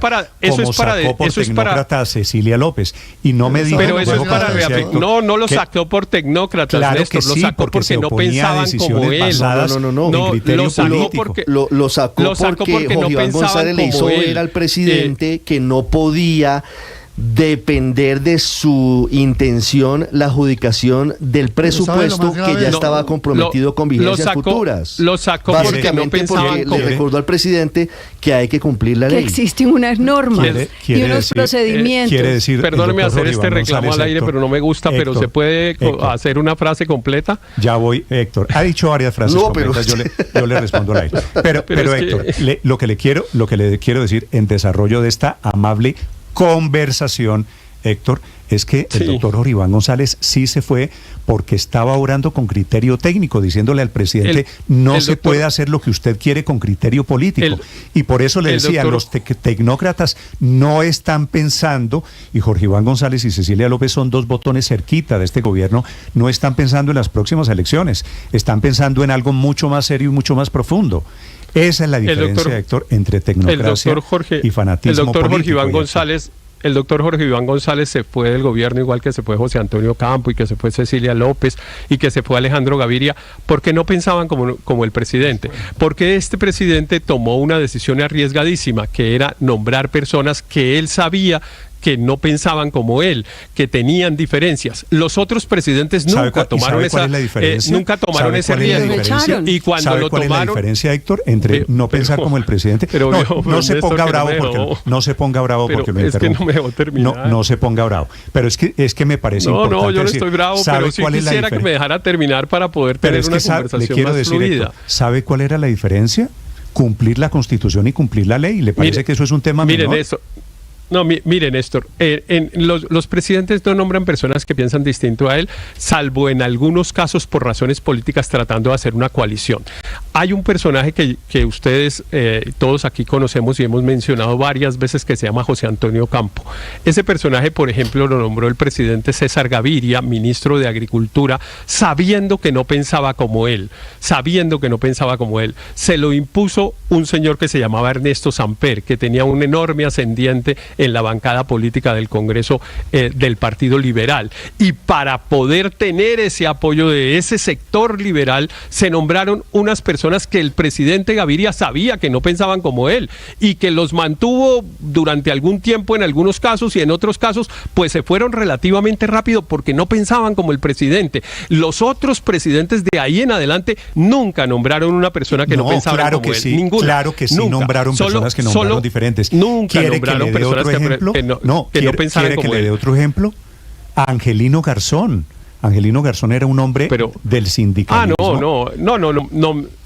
para tecnócrata Cecilia López y no me diga. Pero eso es para no lo sacó por tecnócratas, claro, Néstor, lo sacó porque no pensaban como él. No, lo sacó porque Jorge Iván González le hizo ver al presidente que no podía depender de su intención la adjudicación del presupuesto que ya estaba comprometido con vigencias futuras. Lo sacó porque no pensaban le recordó al presidente que hay que cumplir la ley. Que existen unas normas y unos procedimientos. Perdóneme hacer este reclamo al aire, pero no me gusta, pero ¿se puede hacer una frase completa? Ya voy, Héctor. Ha dicho varias frases completas, yo le respondo al aire. Pero Héctor, lo que le quiero decir en desarrollo de esta amable conversación, Héctor, es que el doctor Jorge Iván González sí se fue porque estaba obrando con criterio técnico, diciéndole al presidente no se puede hacer lo que usted quiere con criterio político. Y por eso le decía, los tecnócratas no están pensando, y Jorge Iván González y Cecilia López son dos botones cerquita de este gobierno, no están pensando en las próximas elecciones, están pensando en algo mucho más serio y mucho más profundo. Esa es la diferencia, Héctor, entre tecnocracia y fanatismo político. El doctor Jorge Iván González se fue del gobierno igual que se fue José Antonio Campo y que se fue Cecilia López y que se fue Alejandro Gaviria, porque no pensaban como el presidente, porque este presidente tomó una decisión arriesgadísima, que era nombrar personas que él sabía que no pensaban como él, que tenían diferencias. Los otros presidentes nunca tomaron ese riesgo. Y cuando lo tomaron, ¿cuál es la diferencia, Héctor, entre no pensar como el presidente? No se ponga bravo porque lo interrumpo. Es que no me dejó terminar. No se ponga bravo. Pero es que me parece importante. No, yo no estoy bravo, pero sí quisiera que me dejara terminar para poder tener una conversación más fluida. Héctor, ¿sabe cuál era la diferencia? Cumplir la Constitución y cumplir la ley. ¿Le parece que eso es un tema menor? Miren eso. No, mire, Néstor, los presidentes no nombran personas que piensan distinto a él, salvo en algunos casos por razones políticas tratando de hacer una coalición. Hay un personaje que ustedes todos aquí conocemos y hemos mencionado varias veces que se llama José Antonio Campo. Ese personaje, por ejemplo, lo nombró el presidente César Gaviria, ministro de Agricultura, sabiendo que no pensaba como él. Se lo impuso un señor que se llamaba Ernesto Samper, que tenía un enorme ascendiente en la bancada política del Congreso del Partido Liberal. Y para poder tener ese apoyo de ese sector liberal, se nombraron unas personas que el presidente Gaviria sabía que no pensaban como él y que los mantuvo durante algún tiempo en algunos casos, y en otros casos pues se fueron relativamente rápido porque no pensaban como el presidente. Los otros presidentes de ahí en adelante nunca nombraron una persona que no pensaba como él. Sí, ninguna. Claro que sí, nunca. nombraron personas que nombraron diferentes. Nunca nombraron personas que no pensaban como él. ¿Quiere que le dé otro ejemplo? Angelino Garzón. Angelino Garzón era un hombre del sindicalismo.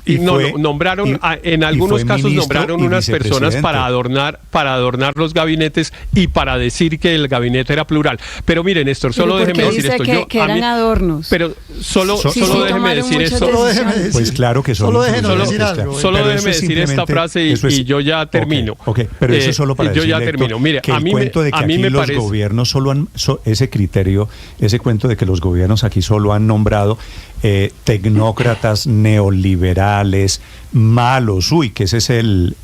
En algunos casos nombraron unas personas para adornar los gabinetes y para decir que el gabinete era plural. Pero miren, Néstor, solo déjeme decir esto. Que eran adornos. Pero solo déjeme decir esto. Pues claro que solo déjeme decir esta frase y yo ya termino. Pero eso es solo para decir, yo ya termino. Mire, a mí me parece los gobiernos solo han ese criterio, ese cuento de que los gobiernos aquí solo han nombrado tecnócratas neoliberales malos. Uy, que ese es el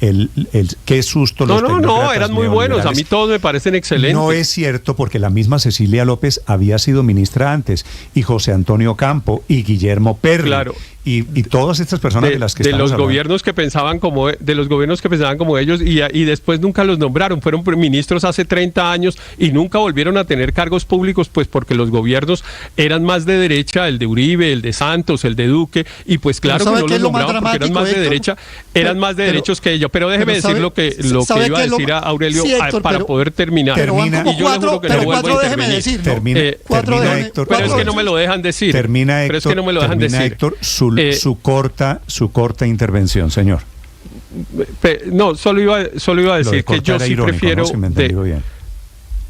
qué susto los tecnócratas. No, eran muy buenos. A mí todos me parecen excelentes. No es cierto, porque la misma Cecilia López había sido ministra antes, y José Antonio Campo y Guillermo Perry. Claro. Y todas estas personas de las que estamos hablando. De los gobiernos que pensaban como ellos y después nunca los nombraron. Fueron ministros hace 30 años y nunca volvieron a tener cargos públicos, pues porque los gobiernos eran más de derecha, el de Uribe, el de Santos, el de Duque, y pues claro que no los nombraban porque eran más de derecha, eran más de derechos que ellos. Pero déjeme decir lo que iba a decir a Aurelio para poder terminar. Y yo le juro que no vuelvo a intervenir. Termina, Héctor. Pero es que no me lo dejan decir. Termina, Héctor. Pero es que no me lo dejan decir. Héctor, su corta intervención, señor. No, solo iba a decir que yo sí prefiero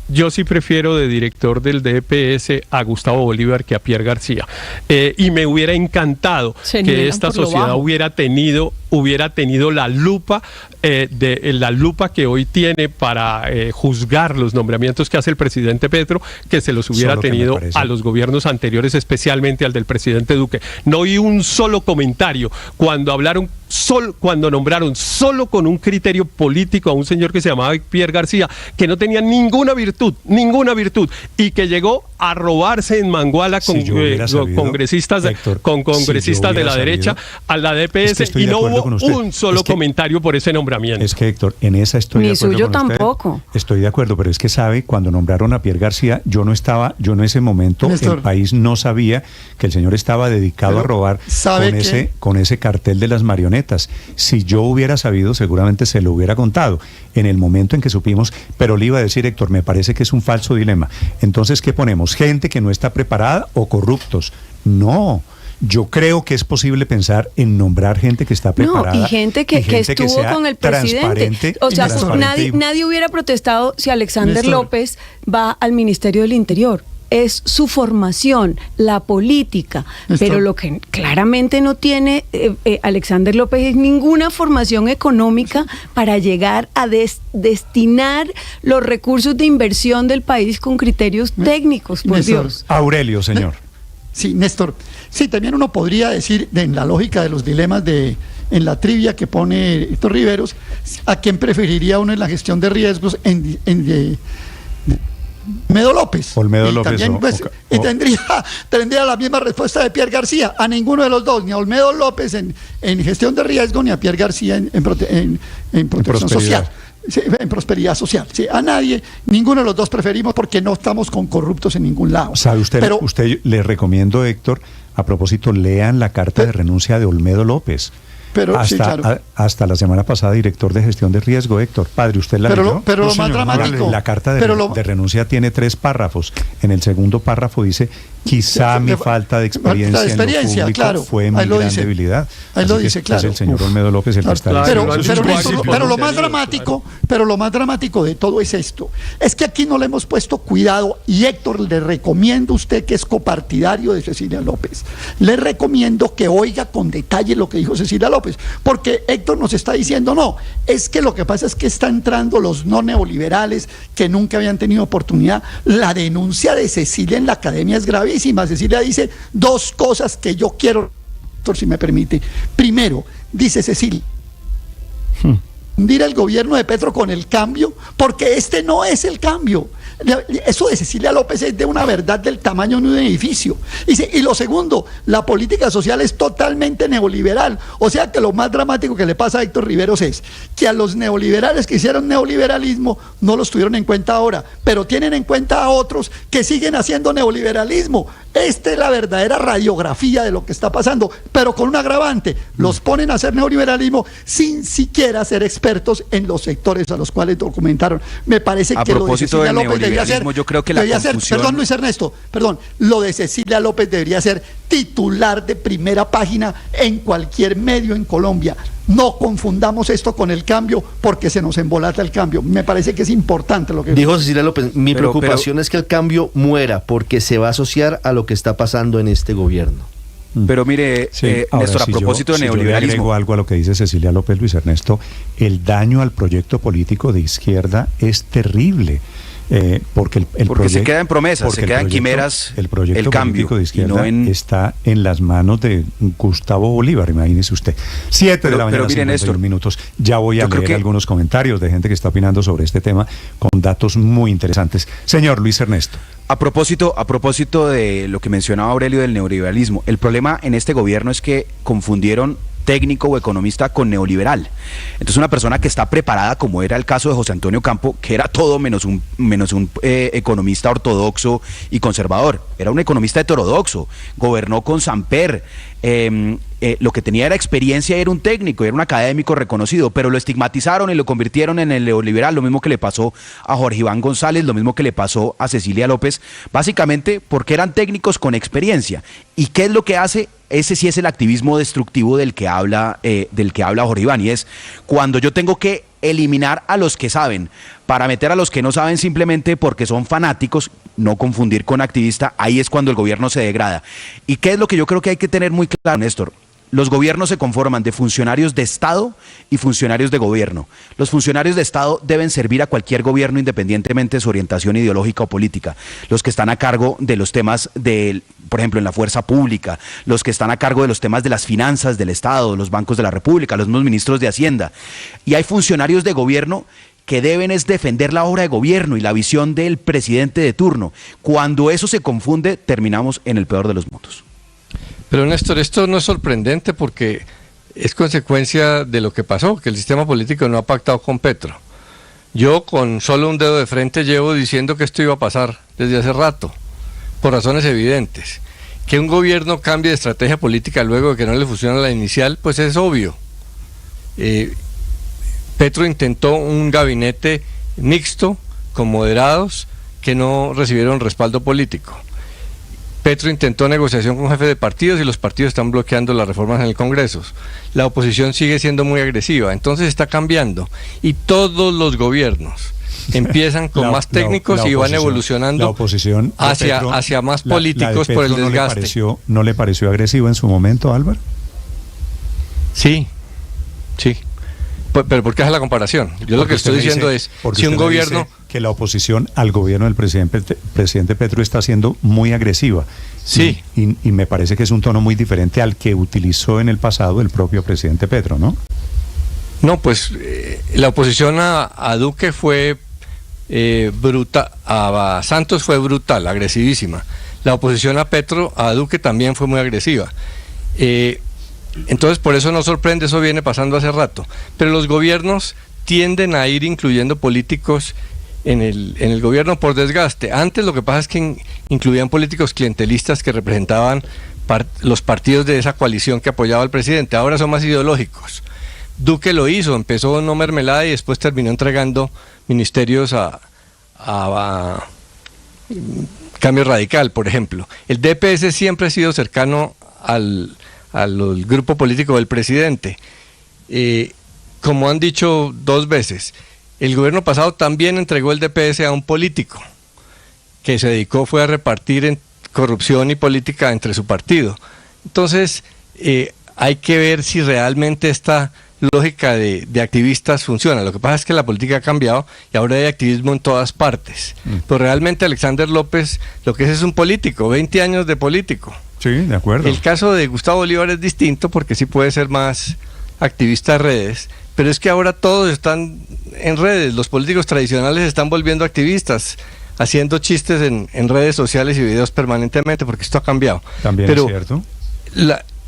Yo sí prefiero de director del DPS a Gustavo Bolívar que a Pierre García. Y me hubiera encantado que esta sociedad hubiera tenido la lupa la lupa que hoy tiene para juzgar los nombramientos que hace el presidente Petro, que se los hubiera tenido a los gobiernos anteriores, especialmente al del presidente Duque. No oí un solo comentario cuando nombraron solo con un criterio político a un señor que se llamaba Pierre García, que no tenía ninguna virtud, y que llegó a robarse en Manguala con congresistas de la derecha a la DPS, y no hubo un solo comentario por ese nombramiento. Es que, Héctor, en esa estoy de acuerdo. Ni suyo tampoco. Estoy de acuerdo, pero es que sabe, cuando nombraron a Pierre García, yo en ese momento, Néstor, el país no sabía que el señor estaba dedicado a robar con ese cartel de las marionetas. Si yo hubiera sabido, seguramente se lo hubiera contado en el momento en que supimos, pero le iba a decir, Héctor, me parece que es un falso dilema. Entonces, ¿qué ponemos? ¿Gente que no está preparada o corruptos? No. Yo creo que es posible pensar en nombrar gente que está preparada. No, y gente que estuvo con el presidente. O sea, nadie hubiera protestado si Alexander López va al Ministerio del Interior. Es su formación, la política. Pero lo que claramente no tiene Alexander López es ninguna formación económica para llegar a destinar los recursos de inversión del país con criterios técnicos, por Dios. Aurelio, señor. Sí, Néstor. Sí, también uno podría decir, en la lógica de los dilemas en la trivia que pone Héctor Riveros, a quién preferiría uno en la gestión de riesgos Olmedo López. Olmedo López. También, y tendría la misma respuesta de Pierre García. A ninguno de los dos, ni a Olmedo López en gestión de riesgo, ni a Pierre García en protección social. Sí, en prosperidad social. Sí, a nadie, ninguno de los dos preferimos, porque no estamos con corruptos en ningún lado. ¿Sabe usted? Usted le recomiendo, Héctor, a propósito, lean la carta de renuncia de Olmedo López. Pero sí, claro. Hasta la semana pasada, director de gestión de riesgo, Héctor. Padre, ¿usted la leyó? Pero No, lo más señor, dramático... La carta de renuncia tiene 3 párrafos. En el segundo párrafo dice, quizá mi falta de experiencia en lo público claro, fue mi gran debilidad. Ahí lo dice, claro. Es el señor Olmedo López el que está Pero diciendo. lo más dramático de todo es esto. Es que aquí no le hemos puesto cuidado, y Héctor, le recomiendo a usted, que es copartidario de Cecilia López, le recomiendo que oiga con detalle lo que dijo Cecilia López, porque Héctor nos está diciendo, no, es que lo que pasa es que están entrando los no neoliberales que nunca habían tenido oportunidad. La denuncia de Cecilia en la academia es gravísima. Cecilia dice 2 cosas que yo quiero, Héctor, si me permite. Primero, dice Cecilia, hundir el gobierno de Petro con el cambio, porque este no es el cambio. Eso de Cecilia López es de una verdad del tamaño de un edificio. Y lo segundo, la política social es totalmente neoliberal. O sea que lo más dramático que le pasa a Héctor Riveros es que a los neoliberales que hicieron neoliberalismo no los tuvieron en cuenta ahora, pero tienen en cuenta a otros que siguen haciendo neoliberalismo. Esta es la verdadera radiografía de lo que está pasando, pero con un agravante: los ponen a hacer neoliberalismo sin siquiera ser expertos en los sectores a los cuales documentaron. Me parece que lo de Cecilia López debería ser, yo creo que perdón, Luis Ernesto, lo de Cecilia López debería ser titular de primera página en cualquier medio en Colombia. No confundamos esto con el cambio, porque se nos embolata el cambio. Me parece que es importante lo que dijo Cecilia López. Mi preocupación es que el cambio muera, porque se va a asociar a lo que está pasando en este gobierno. Pero mire, Néstor, a propósito de neoliberalismo. Yo le agrego algo a lo que dice Cecilia López, Luis Ernesto. El daño al proyecto político de izquierda es terrible. Porque se queda en promesas, se queda en quimeras. El proyecto cambio político de izquierda está en las manos de Gustavo Bolívar, imagínese usted. 7 de la mañana, 51 minutos. Ya voy a leer algunos comentarios de gente que está opinando sobre este tema con datos muy interesantes. Señor Luis Ernesto. A propósito de lo que mencionaba Aurelio del neoliberalismo, el problema en este gobierno es que confundieron técnico o economista con neoliberal. Entonces, una persona que está preparada, como era el caso de José Antonio Campo, que era todo menos un economista ortodoxo y conservador, era un economista heterodoxo, gobernó con Samper, lo que tenía era experiencia, era un técnico, era un académico reconocido, pero lo estigmatizaron y lo convirtieron en el neoliberal, lo mismo que le pasó a Jorge Iván González, lo mismo que le pasó a Cecilia López, básicamente porque eran técnicos con experiencia. ¿Y qué es lo que hace? Ese sí es el activismo destructivo del que habla Jorge Iván, y es cuando yo tengo que eliminar a los que saben para meter a los que no saben simplemente porque son fanáticos, no confundir con activista. Ahí es cuando el gobierno se degrada. ¿Y qué es lo que yo creo que hay que tener muy claro, Néstor? Los gobiernos se conforman de funcionarios de Estado y funcionarios de gobierno. Los funcionarios de Estado deben servir a cualquier gobierno independientemente de su orientación ideológica o política. Los que están a cargo de los temas por ejemplo, en la fuerza pública, los que están a cargo de los temas de las finanzas del Estado, los bancos de la República, los mismos ministros de Hacienda. Y hay funcionarios de gobierno que deben es defender la obra de gobierno y la visión del presidente de turno. Cuando eso se confunde, terminamos en el peor de los mundos. Pero Néstor, esto no es sorprendente porque es consecuencia de lo que pasó, que el sistema político no ha pactado con Petro. Yo con solo un dedo de frente llevo diciendo que esto iba a pasar desde hace rato, por razones evidentes. Que un gobierno cambie de estrategia política luego de que no le funciona la inicial, pues es obvio. Petro intentó un gabinete mixto, con moderados, que no recibieron respaldo político. Petro intentó negociación con jefes de partidos y los partidos están bloqueando las reformas en el Congreso. La oposición sigue siendo muy agresiva, entonces está cambiando. Y todos los gobiernos empiezan con más técnicos y van evolucionando hacia más políticos por el desgaste. ¿No le pareció agresivo en su momento, Álvaro? Sí. Pero ¿por qué hace la comparación? Yo lo que estoy diciendo es, si un gobierno... que la oposición al gobierno del presidente Petro está siendo muy agresiva. Sí. Y me parece que es un tono muy diferente al que utilizó en el pasado el propio presidente Petro, ¿no? No, pues la oposición a Duque fue brutal, a Santos fue brutal, agresivísima. La oposición a Duque también fue muy agresiva. Entonces, por eso no sorprende, eso viene pasando hace rato. Pero los gobiernos tienden a ir incluyendo políticos en el gobierno por desgaste. Antes lo que pasa es que incluían políticos clientelistas que representaban los partidos de esa coalición que apoyaba al presidente. Ahora son más ideológicos. Duque lo hizo, empezó no mermelada y después terminó entregando ministerios a Cambio Radical, por ejemplo. El DPS siempre ha sido cercano al grupo político del presidente. Como han dicho 2 veces, el gobierno pasado también entregó el DPS a un político que se dedicó fue a repartir en corrupción y política entre su partido. Entonces, hay que ver si realmente esta lógica de activistas funciona. Lo que pasa es que la política ha cambiado y ahora hay activismo en todas partes. Pero realmente Alexander López lo que es un político, 20 años de político. Sí, de acuerdo. El caso de Gustavo Bolívar es distinto porque sí puede ser más activista de redes, pero es que ahora todos están en redes. Los políticos tradicionales están volviendo activistas, haciendo chistes en redes sociales y videos permanentemente, porque esto ha cambiado. También pero es cierto.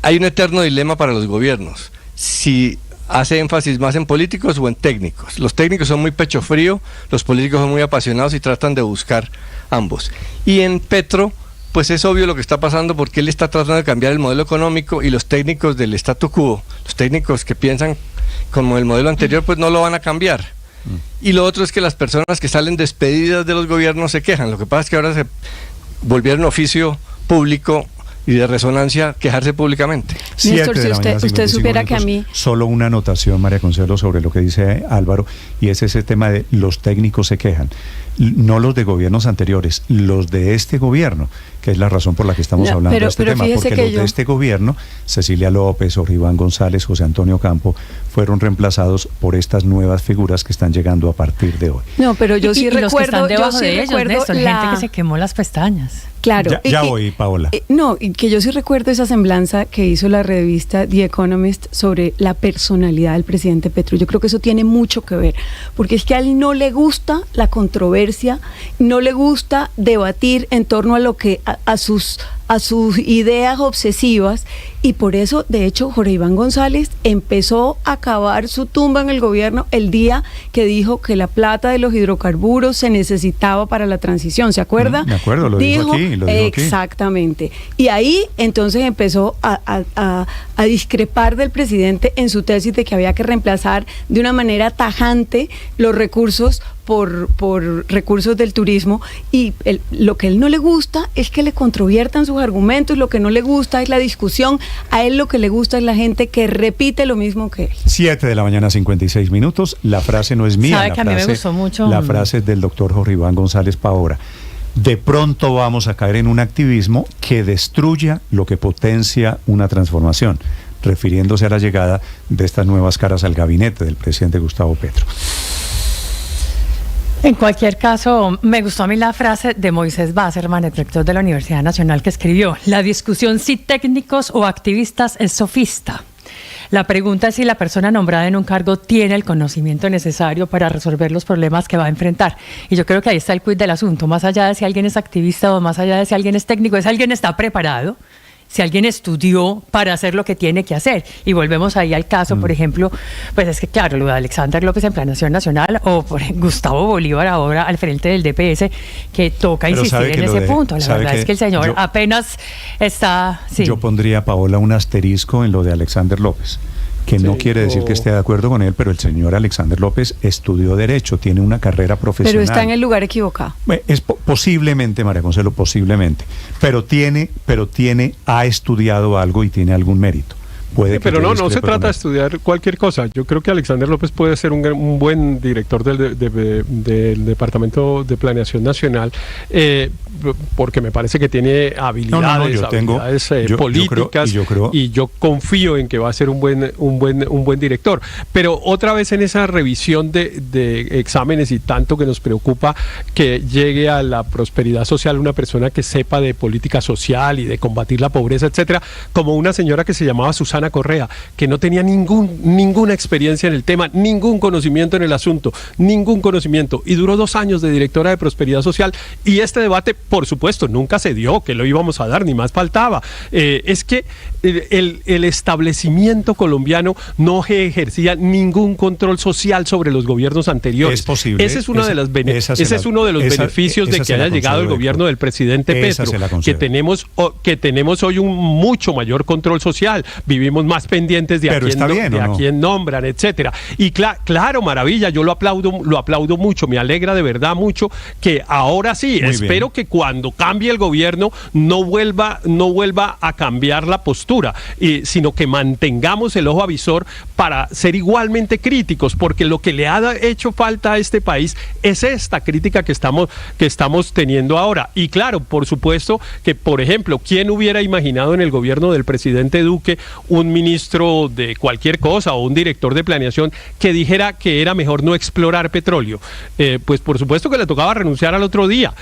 Hay un eterno dilema para los gobiernos. Si hace énfasis más en políticos o en técnicos. Los técnicos son muy pecho frío, los políticos son muy apasionados y tratan de buscar ambos. Y en Petro, pues es obvio lo que está pasando porque él está tratando de cambiar el modelo económico y los técnicos del statu quo, los técnicos que piensan como el modelo anterior, pues no lo van a cambiar. Y lo otro es que las personas que salen despedidas de los gobiernos se quejan. Lo que pasa es que ahora se volvieron oficio público y de resonancia quejarse públicamente. Néstor, si usted supiera que a mí... Solo una anotación, María Consuelo, sobre lo que dice Álvaro, y es ese tema de los técnicos se quejan. No los de gobiernos anteriores, los de este gobierno, que es la razón por la que estamos hablando de este tema, porque los de este gobierno, Cecilia López, Iván González, José Antonio Campo, fueron reemplazados por estas nuevas figuras que están llegando a partir de hoy. No, pero yo sí recuerdo... Los que están debajo de ellos, Néstor, gente que se quemó las pestañas. Claro. Ya voy, Paola. No, y que yo sí recuerdo esa semblanza que hizo la revista The Economist sobre la personalidad del presidente Petro. Yo creo que eso tiene mucho que ver, porque es que a él no le gusta la controversia, no le gusta debatir en torno a lo que a sus ideas obsesivas, y por eso, de hecho, Jorge Iván González empezó a cavar su tumba en el gobierno el día que dijo que la plata de los hidrocarburos se necesitaba para la transición, ¿se acuerda? De acuerdo, lo dijo aquí. Exactamente. Y ahí entonces empezó a discrepar del presidente en su tesis de que había que reemplazar de una manera tajante los recursos por recursos del turismo, y lo que a él no le gusta es que le controviertan sus argumentos, lo que no le gusta es la discusión, a él lo que le gusta es la gente que repite lo mismo que él. 7:56 a.m, la frase no es mía, ¿Sabe que a mí me gustó mucho? La frase es del doctor Jorge Iván González Paora. De pronto vamos a caer en un activismo que destruya lo que potencia una transformación, refiriéndose a la llegada de estas nuevas caras al gabinete del presidente Gustavo Petro. En cualquier caso, me gustó a mí la frase de Moisés Basserman, el rector de la Universidad Nacional, que escribió: la discusión si técnicos o activistas es sofista. La pregunta es si la persona nombrada en un cargo tiene el conocimiento necesario para resolver los problemas que va a enfrentar. Y yo creo que ahí está el quid del asunto. Más allá de si alguien es activista o más allá de si alguien es técnico, es si alguien está preparado, si alguien estudió para hacer lo que tiene que hacer. Y volvemos ahí al caso, por ejemplo, pues es que claro, lo de Alexander López en Planación Nacional o por Gustavo Bolívar ahora al frente del DPS, que toca insistir en ese punto. La verdad es que el señor apenas está... Sí. Yo pondría, Paola, un asterisco en lo de Alexander López, que no quiere decir que esté de acuerdo con él, pero el señor Alexander López estudió Derecho, tiene una carrera profesional. Pero está en el lugar equivocado. Es posiblemente, María Consuelo, posiblemente, pero ha estudiado algo y tiene algún mérito. Pero no se trata de estudiar cualquier cosa. Yo creo que Alexander López puede ser un buen director del Departamento de Planeación Nacional, porque me parece que tiene habilidades, políticas, y yo confío en que va a ser un buen director. Pero otra vez en esa revisión de exámenes, y tanto que nos preocupa que llegue a la prosperidad social una persona que sepa de política social y de combatir la pobreza, etcétera, como una señora que se llamaba Susana Correa, que no tenía ninguna experiencia en el tema, ningún conocimiento en el asunto, y duró 2 años de directora de Prosperidad Social, y este debate, por supuesto, nunca se dio, que lo íbamos a dar, ni más faltaba. Es que el establecimiento colombiano no ejercía ningún control social sobre los gobiernos anteriores. Es posible. Ese es uno de los beneficios de que haya llegado el gobierno del presidente Petro, que tenemos hoy un mucho mayor control social. Vivimos más pendientes de a quién nombran, etcétera. Y claro, maravilla, yo lo aplaudo mucho, me alegra de verdad mucho que ahora sí, espero que cuando cambie el gobierno no vuelva a cambiar la postura, sino que mantengamos el ojo avisor para ser igualmente críticos, porque lo que le ha hecho falta a este país es esta crítica que estamos teniendo ahora. Y claro, por supuesto que, por ejemplo, ¿quién hubiera imaginado en el gobierno del presidente Duque un ministro de cualquier cosa o un director de planeación que dijera que era mejor no explorar petróleo? Pues por supuesto que le tocaba renunciar al otro día.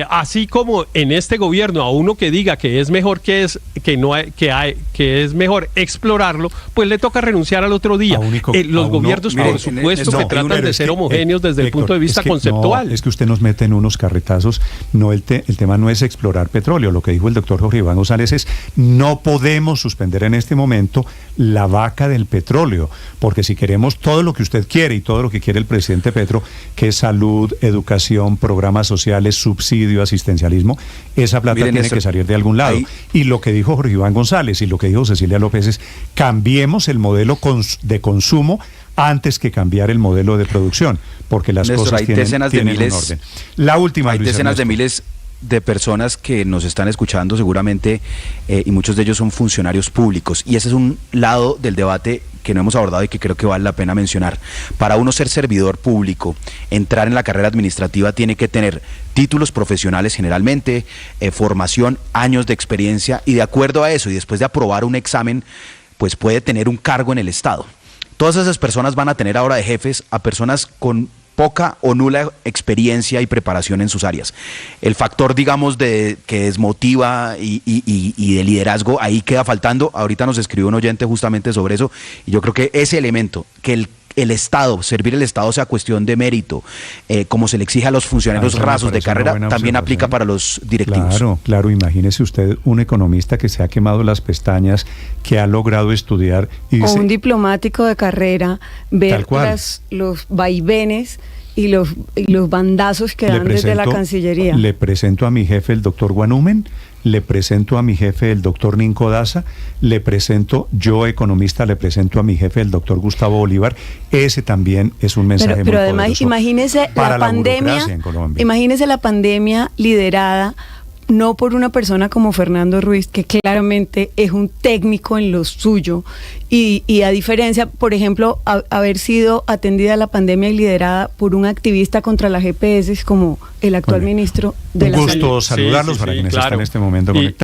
Así como en este gobierno a uno que diga que es mejor que es mejor explorarlo, pues le toca renunciar al otro día. Los gobiernos, por supuesto, que tratan de ser homogéneos desde el punto de vista conceptual. No, es que usted nos mete en unos carretazos. No, el tema no es explorar petróleo. Lo que dijo el doctor Jorge Iván González es: no podemos suspender en este momento la vaca del petróleo, porque si queremos todo lo que usted quiere y todo lo que quiere el presidente Petro, que es salud, educación, programas sociales, subsidio, asistencialismo, esa plata tiene que salir de algún lado. Y lo que dijo Jorge Iván González y lo que dijo Cecilia López es: cambiemos el modelo de consumo antes que cambiar el modelo de producción, porque las cosas tienen un orden. La última, hay decenas de miles de personas que nos están escuchando seguramente, y muchos de ellos son funcionarios públicos, y ese es un lado del debate que no hemos abordado y que creo que vale la pena mencionar. Para uno ser servidor público, entrar en la carrera administrativa tiene que tener títulos profesionales generalmente, formación, años de experiencia, y de acuerdo a eso y después de aprobar un examen, pues puede tener un cargo en el Estado. Todas esas personas van a tener ahora de jefes a personas con poca o nula experiencia y preparación en sus áreas. El factor, digamos, que desmotiva y de liderazgo, ahí queda faltando. Ahorita nos escribió un oyente justamente sobre eso, y yo creo que ese elemento, que el Estado, servir el Estado sea cuestión de mérito, como se le exige a los funcionarios rasos de carrera, también aplica para los directivos. Claro, imagínese usted un economista que se ha quemado las pestañas, que ha logrado estudiar y dice, o un diplomático de carrera, ver los vaivenes y los bandazos que dan desde la Cancillería. Le presento a mi jefe, el doctor Guanúmen, le presento a mi jefe, el doctor Ninco Daza, le presento, yo economista, le presento a mi jefe, el doctor Gustavo Bolívar. Ese también es un mensaje pero muy además, poderoso imagínese para la pandemia, imagínese la pandemia liderada no por una persona como Fernando Ruiz, que claramente es un técnico en lo suyo, y a diferencia, por ejemplo, haber sido atendida la pandemia y liderada por un activista contra las GPS como el actual ministro de la Salud. Un gusto saludarlos para quienes están en este momento conectados.